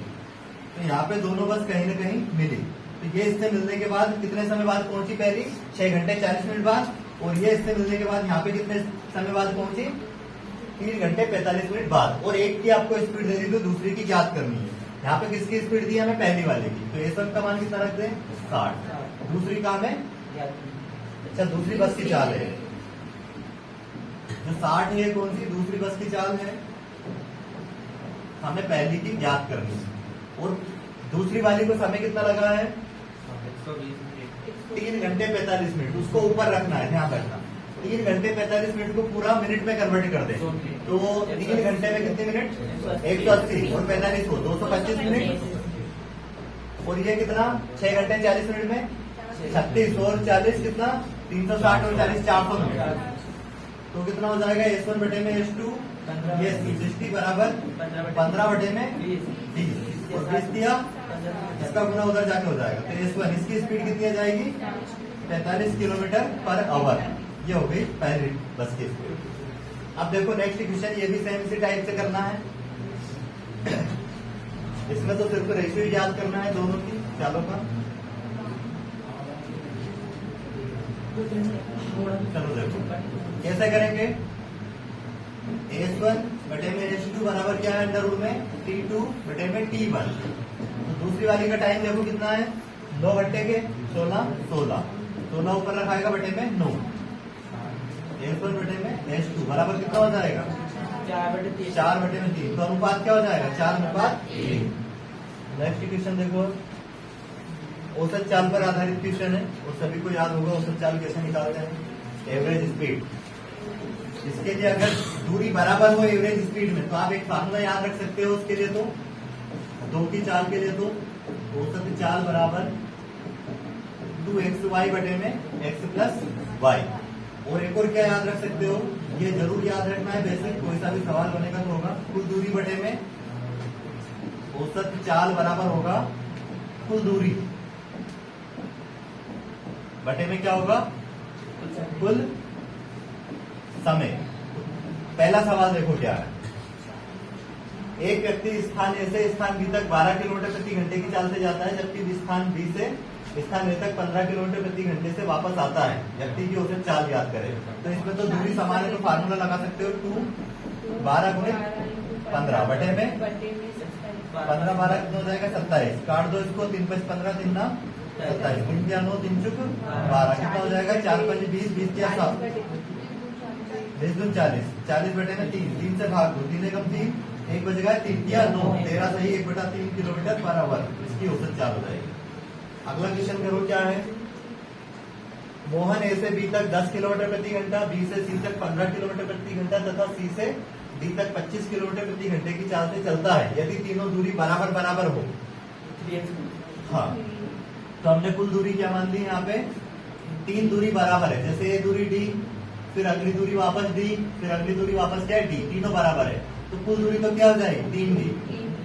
Speaker 1: तो यहाँ पे दोनों बस कहीं न कहीं मिली। तो ये इससे मिलने के बाद कितने समय बाद पहुंची? पहली 6 घंटे 40 मिनट बाद, और ये इससे मिलने के बाद यहाँ पे कितने समय बाद पहुंची? 3 घंटे 45 मिनट बाद। और एक की आपको स्पीड दे दी तो दूसरी की ज्ञात करनी है। यहाँ पे किसकी स्पीड दी हमें? पहली वाले की। तो S1 का मान कितना रख दें? 60। दूसरी का हमें, अच्छा दूसरी बस की चाल है जो 60 है, कौन सी दूसरी बस की चाल है? हमें पहली की ज्ञात करनी है। और दूसरी वाली को समय कितना लगा है? 3 घंटे 45 मिनट। उसको ऊपर रखना है, ध्यान रखना। 3 घंटे 45 मिनट को पूरा मिनट में कन्वर्ट कर दे। तो 3 घंटे में कितने मिनट? 180 और 45 को 225 मिनट। और ये कितना? 6 घंटे 40 मिनट में 36 और 40 कितना? 360 और 40 400 मिनट। तो कितना हो जाएगा? S1 बटे में S2 ये 60 बराबर 15 बटे में 20 और 20 दिया, इसका गुना उधर जाके हो जाएगा। तो S1 इसकी स्पीड कितनी आ जाएगी? 45 किलोमीटर पर आवर। ये हो गई पहली बस की स्पीड। अब देखो नेक्स्ट क्वेश्चन, ये भी सेम इसी टाइप से करना है। इसमें तो सिर्फ रेशियो याद करना है दोनों की चालों का। चलो देखो कैसे करेंगे। S1 बटे में S2 बराबर क्या है? अंडर रूट में T2 बटे में T1। तो दूसरी वाली का टाइम देखो कितना है? 9 घंटे के 16 ऊपर रखाएगा बटे में 9। S1 बटे में S2 बराबर कितना हो जाएगा? 4 बटे में 3। तो अनुपात क्या हो जाएगा? 4:3। नेक्स्ट क्वेश्चन देखो, औसत चाल पर आधारित क्वेश्चन है और सभी को याद होगा औसत चाल कैसे निकालते हैं। एवरेज स्पीड इसके लिए अगर दूरी बराबर हो एवरेज स्पीड में तो आप एक फार्मूला याद रख सकते हो उसके लिए। तो 2 की चाल के लिए तो औसत चाल बराबर 2xy बटे में x प्लस वाई। और एक और क्या याद रख सकते हो, ये जरूर याद रखना है, बेसिक कोई सा भी सवाल बनेगा तो होगा, कुल दूरी बटे में औसत चाल बराबर होगा कुल दूरी बटे में क्या होगा, कुल समय। पहला सवाल देखो क्या है, एक व्यक्ति स्थान ए से स्थान बी तक 12 किलोमीटर प्रति घंटे की चाल से जाता है, जबकि स्थान बी से स्थान ए तक 15 किलोमीटर प्रति घंटे से वापस आता है। व्यक्ति की औसत चाल याद करें। तो इसमें तो दूरी समान है, तो फार्मूला लगा सकते हो 2 12 गुणित 15 बटे में 15 12 कितना हो जाएगा 27। काट दो इसको, 3 5 15 3 9 27, 3 क्या 9 3 चुक 12, कितना हो जाएगा 4 5 20 20 क्या 7 20 दून 40 40 बटे में 3 3 से भाग दो, 3 एकम 3 1 बच गया 3 क्या 9 13 सही 1 बटा 3 किलोमीटर पर आवर इसकी औसत चाल हो जाएगी। अगला क्वेश्चन करो क्या है, मोहन ए से बी तक 10 किलोमीटर प्रति घंटा, बी से सी तक 15 किलोमीटर प्रति घंटा तथा सी से डी तक 25 किलोमीटर प्रति घंटे की चाल से चलता है, यदि तीनों दूरी बराबर बराबर हो। हाँ, तो हमने कुल दूरी क्या मान ली यहाँ पे, 3 दूरी बराबर है, जैसे ये दूरी डी, फिर अगली दूरी वापस डी, फिर अगली दूरी वापस क्या है डी, तीनों बराबर है, तो कुल दूरी तो क्या हो जाएगी 3 डी,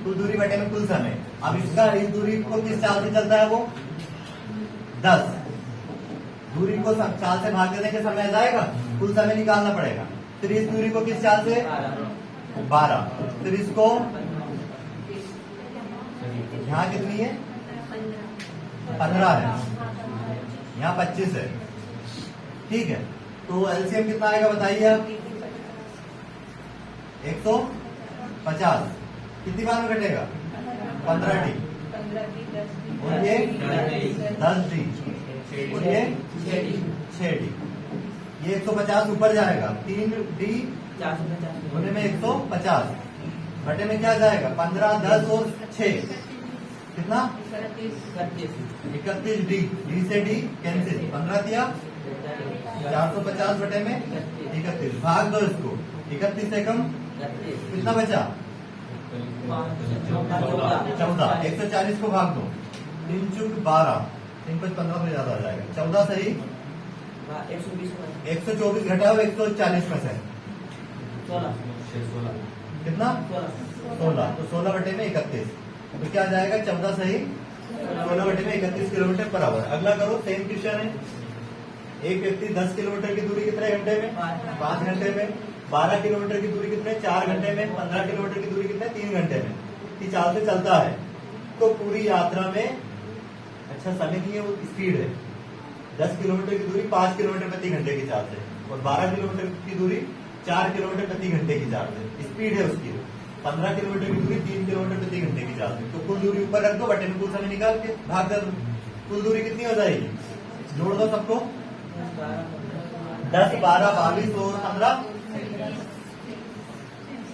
Speaker 1: कुल दूरी बटे में कुल समय। अब इसका इस दूरी को किस चाल से चलता है, वो 10 दूरी को चाल से भाग देने के समय आ जाएगा, कुल समय निकालना पड़ेगा। फिर इस दूरी को किस चाल से 12, फिर इसको यहाँ कितनी है 15 है, यहाँ 25 है, ठीक है। तो एलसीएम कितना आएगा बताइए आप, 150 कितनी बार में घटेगा 15 डी, और ये 10 डी, और ये 6 डी, ये 150 ऊपर जाएगा, 3 डी होने में 150 बटे में क्या जाएगा 15 10 और 6 कितना 31 डी, डी से डी कैंसिल, 15 दिया 450 बटे में 31, भाग दो इसको, 31 से कम कितना बचा 14, 140 को भाग दो, 3 चुक 12, 3 5 15 में ज्यादा आ जाएगा, 14 सही 124 घटाओ 140 में से 16 कितना 16, तो 16 बटे में 31, तो क्या जाएगा 14 सही 16 बटे में 31 किलोमीटर पर आवर। अगला करो, सेम क्वेश्चन है, एक व्यक्ति 10 किलोमीटर की दूरी कितने घंटे में 5 घंटे में, 12 किलोमीटर की दूरी कितने 4 घंटे में, 15 किलोमीटर की दूरी कितने 3 घंटे में की चाल से चलता है, तो पूरी यात्रा में अच्छा समय नहीं है, वो स्पीड है। 10 किलोमीटर की दूरी 5 किलोमीटर प्रति घंटे की चाल से, और 12 किलोमीटर की दूरी 4 किलोमीटर प्रति घंटे की चाल से स्पीड है उसकी, 15 किलोमीटर की दूरी 3 किलोमीटर प्रति घंटे की चाल से। तो कुल दूरी ऊपर रख दो, बटे में कुल समय निकाल के भाग कर दो, कुल दूरी कितनी हो जाएगी, जोड़ दो सबको, 10 12 22 और 15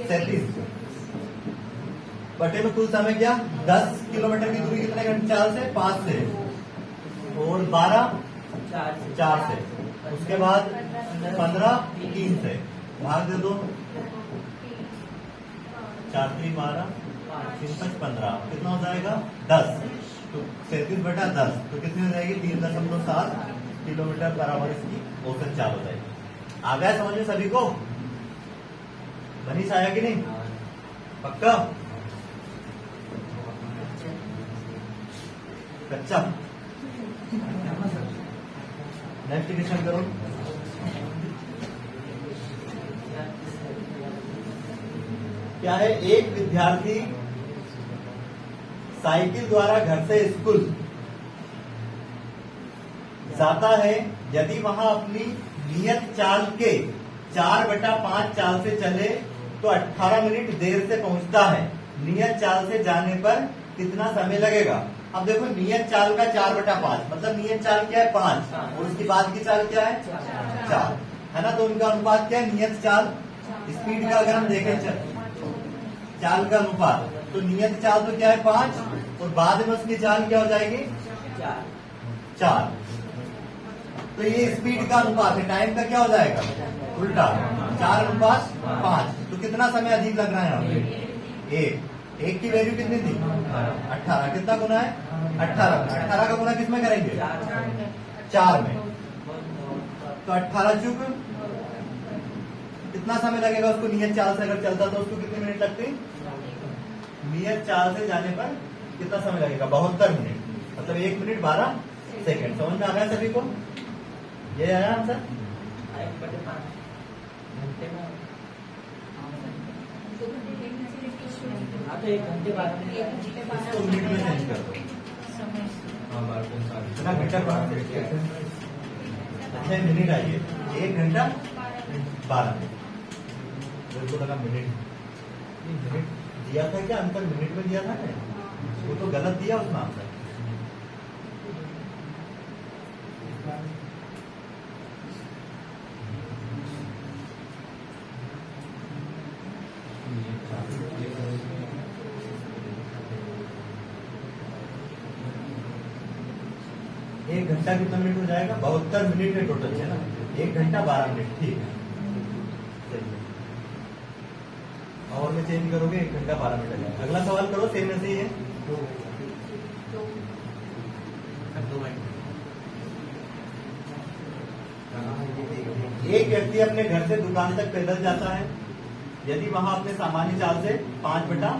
Speaker 1: 37 बटे में कुल समय क्या 10 किलोमीटर की दूरी कितने घंटे चाल से 5 से, और 12 4 से, उसके बाद 15 3 से, भाग दे दो, 4 3 12 3 5 15 कितना हो जाएगा 10, तो 37 बटा 10 तो कितनी हो जाएगी 3.7 किलोमीटर पर आवर इसकी औसत चाल हो जाएगी। आ गया समझ में सभी को, मनीष आया कि नहीं, पक्का कच्चा। नेक्स्ट क्वेश्चन करो, क्या है, एक विद्यार्थी साइकिल द्वारा घर से स्कूल जाता है, यदि वहां अपनी नियत चाल के 4/5 चाल से चले तो 18 मिनट देर से पहुंचता है, नियत चाल से जाने पर कितना समय लगेगा। अब देखो नियत चाल का 4/5 मतलब नियत चाल क्या है 5, और उसके बाद की चाल क्या है 4 है ना, तो उनका अनुपात क्या है नियत चाल स्पीड का, अगर हम देखें चाल का अनुपात, तो नियत चाल तो क्या है 5 और बाद में उसकी चाल क्या हो जाएगी 4, तो ये स्पीड का अनुपात है, टाइम का क्या हो जाएगा उल्टा, 4:5, तो कितना समय अधिक लग रहा है यहाँ पे? एक की वैल्यू कितनी थी? 18। कितना गुना है? 18 का गुना किसमें करेंगे? 4 में। तो 18 चुक कितना समय लगेगा उसको नियत चाल से अगर चलता तो उसको कितने मिनट लगते? नियत चाल से जाने पर कितना समय लगेगा? 72 मिनट, मतलब 1 मिनट 12 सेकंड। समझ में आ गया सभी को? ये आया आंसर? इसको मिनट में चेंज कर दो। घंटा 6 मिनट आइए, 1 घंटा 12 मिनट। मेरे को लगा मिनट दिया था क्या? अंतर मिनट में दिया था ना, वो तो गलत दिया उसमें आंसर। एक घंटा कितना मिनट हो जाएगा? 72 मिनट है टोटल, है ना? 1 घंटा 12 मिनट, ठीक है। चलिए और में चेंज करोगे 1 घंटा 12 मिनट आ जाएगा। अगला सवाल करो, सेम ऐसे ही है। एक व्यक्ति अपने घर से दुकान तक पैदल जाता है। यदि वहां अपने सामान्य चाल से 5/4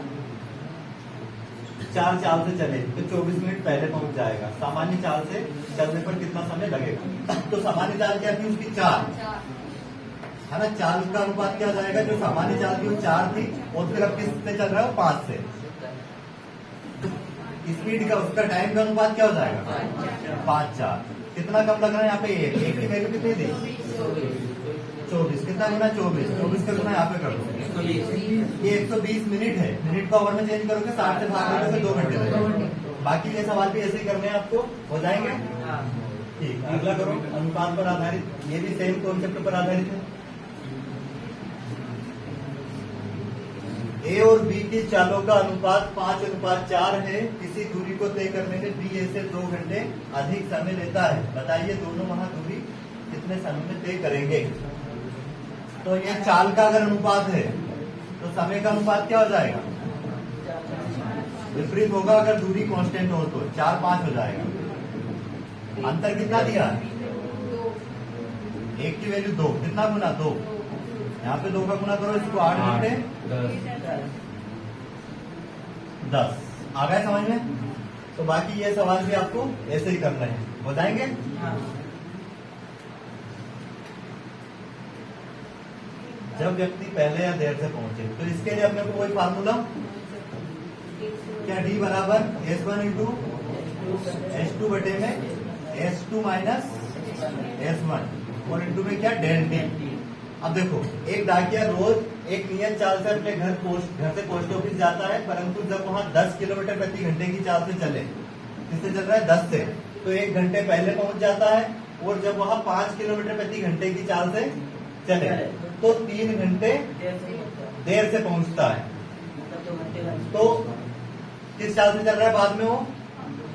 Speaker 1: चाल से चले तो 24 मिनट पहले पहुंच जाएगा। सामान्य चाल से चलने पर कितना समय लगेगा? तो सामान्य चाल क्या थी उसकी? 4 है ना। चाल का अनुपात क्या हो जाएगा? जो सामान्य चाल थी वो 4 थी, और फिर अब किससे चल रहा है? 5 से। स्पीड का उसका टाइम का अनुपात क्या हो जाएगा? 5/4। कितना कम लग रहा है यहाँ पे? एक की वैल्यू कितनी थी? 24। कितना गुना? 24 का गुना यहाँ पे कर दो। ये 120 मिनट है। मिनट को ओवर में चेंज करोगे 60 से भाग करोगे 2 घंटे लगेंगे। बाकी ये सवाल भी ऐसे ही करने हैं आपको, हो जाएंगे? ठीक, अगला करो। अनुपात पर आधारित, ये भी सेम कॉन्सेप्ट पर आधारित है। ए और बी की चालों का अनुपात 5:4 है। किसी दूरी को तय करने में बी ए से 2 घंटे अधिक समय लेता है। बताइए दोनों वहां दूरी कितने समय में तय करेंगे? तो ये चाल का अगर अनुपात है तो समय का अनुपात क्या हो जाएगा? विपरीत होगा। अगर दूरी कांस्टेंट हो तो 4-5 हो जाएगा। अंतर कितना दिया? 1 की वैल्यू 2। कितना गुना? 2। यहाँ पे 2 का गुना करो, इसको 8 घंटे 10 आ गए समझ में? तो बाकी ये सवाल भी आपको ऐसे ही करना है, हो जाएंगे? जब व्यक्ति पहले या देर से पहुंचे तो इसके लिए अपने को कोई फार्मूला क्या? D बराबर S1 इंटू S2 बटे में S2 माइनस S1 और इंटू में क्या? Del t. अब देखो, एक डाकिया रोज एक नियत चाल से अपने घर से पोस्ट ऑफिस जाता है, परंतु जब वहां 10 किलोमीटर प्रति घंटे की चाल से चले, किससे चल रहा है? 10 से, तो 1 घंटे पहले पहुंच जाता है। और जब वहां 5 किलोमीटर प्रति घंटे की चाल से चले तो 3 घंटे देर से पहुंचता है। तो किस चाल से चल रहा है बाद में वो?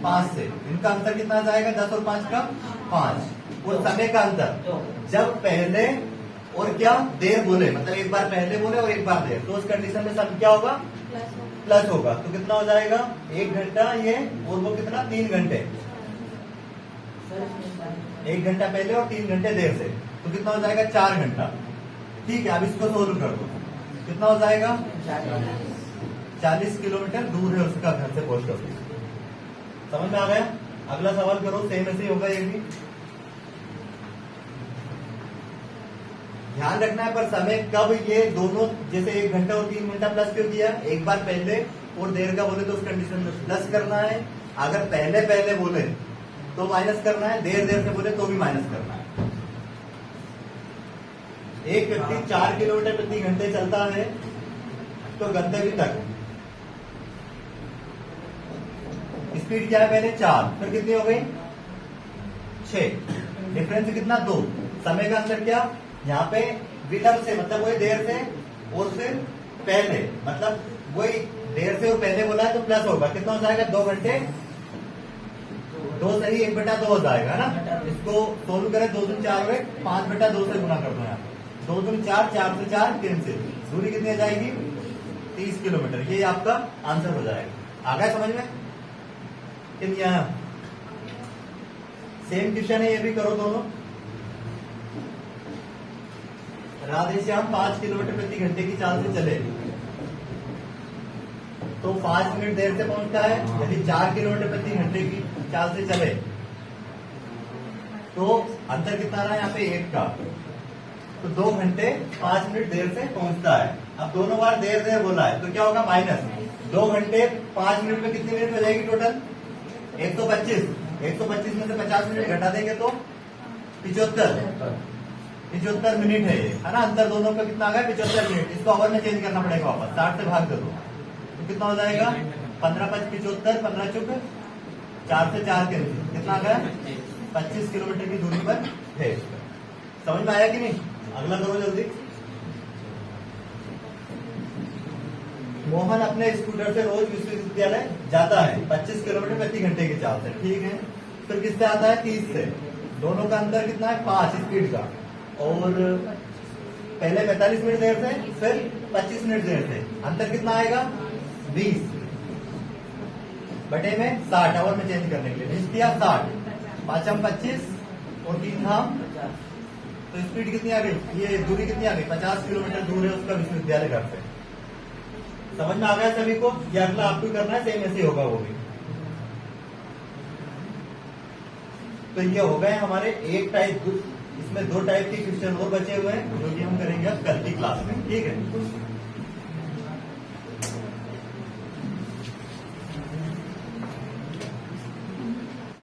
Speaker 1: 5 से। इनका अंतर कितना आ जाएगा? 10 और 5 का 5। और समय का अंतर, जब पहले और क्या देर बोले, मतलब एक बार पहले बोले और एक बार देर, तो उस कंडीशन में समय क्या होगा? प्लस होगा। तो कितना हो जाएगा? 1 घंटा ये, और वो कितना? 3 घंटे। 1 घंटा पहले और 3 घंटे देर से, तो कितना हो जाएगा? 4 घंटा। ठीक है, अब इसको सोल्व कर दो। कितना हो जाएगा? 40 किलोमीटर दूर है उसका घर से पोस्ट ऑफिस। समझ में आ गया? अगला सवाल करो, सेम ऐसे ही होगा ये भी। ध्यान रखना है पर समय कब, ये दोनों जैसे 1 घंटा और 3 घंटा प्लस क्यों दिया? एक बार पहले और देर का बोले तो उस कंडीशन में प्लस करना है। अगर पहले बोले तो माइनस करना है, देर से बोले तो भी माइनस करना है। एक व्यक्ति 4 किलोमीटर प्रति घंटे चलता है तो गंतव्य तक स्पीड क्या है? पहले 4, फिर कितनी हो गई? 6। डिफरेंस कितना? 2। समय का अंतर क्या? यहाँ पे विलंब से, मतलब वही देर से और फिर पहले, मतलब वही देर से और पहले बोला है तो प्लस होगा। कितना हो जाएगा? 2 घंटे 2 सही 1/2 हो जाएगा ना। इसको सोल्व करें, 2 दूनी 4 हुए, 5/2 से गुना कर दो यहाँ 2 दूनी 4, 4 से 4 कैंसिल, दूरी कितनी आ जाएगी 30 किलोमीटर। ये आपका आंसर हो जाएगा। आ गया समझ में? कि यहाँ सेम क्वेश्चन है, ये भी करो दोनों। राधेश्याम 5 किलोमीटर प्रति घंटे की चाल से चले तो 5 मिनट देर से पहुंचता है। यदि 4 किलोमीटर प्रति घंटे की चाल से चले तो अंतर कितना रहा यहाँ पे 1 का, तो 2 घंटे 5 मिनट देर से पहुंचता है। अब दोनों बार देर देर बोला है तो क्या होगा माइनस 2 घंटे 5 मिनट में कितनी मिनट हो जाएगी टोटल 125। 125 में से 50 मिनट घटा देंगे तो 75 मिनट है ये, है ना। अंतर दोनों का कितना आ गया 75 मिनट। इसको ओवर में चेंज करना पड़ेगा वापस, 60 से भाग दो तो कितना हो जाएगा 15 5 75, 15 चुक 4 से 4 के कितना आ गया 25 किलोमीटर की दूरी पर है। समझ में आया कि नहीं? अगला करो जल्दी। मोहन अपने स्कूटर से रोज विश्वविद्यालय जाता है 25 किलोमीटर प्रति घंटे की चाल से, ठीक है। फिर किससे आता है 30 से। दोनों का अंतर कितना है 5 स्पीड का, और पहले 45 मिनट देर से फिर 25 मिनट देर से अंतर कितना आएगा 20 बटे में 60, आवर में चेंज करने के लिए 20 किया 60, 5 हम 25 और 3 हम, तो स्पीड कितनी आ गई, ये दूरी कितनी आ गई 50 किलोमीटर दूर है उसका विश्वविद्यालय घर से। समझ में आ गया सभी को? ये अगला आपको करना है, सेम ऐसे होगा वो भी। तो ये हो गए हमारे एक टाइप, इसमें 2 टाइप के क्वेश्चन और बचे हुए हैं जो कि हम करेंगे अब कल की क्लास में, ठीक है।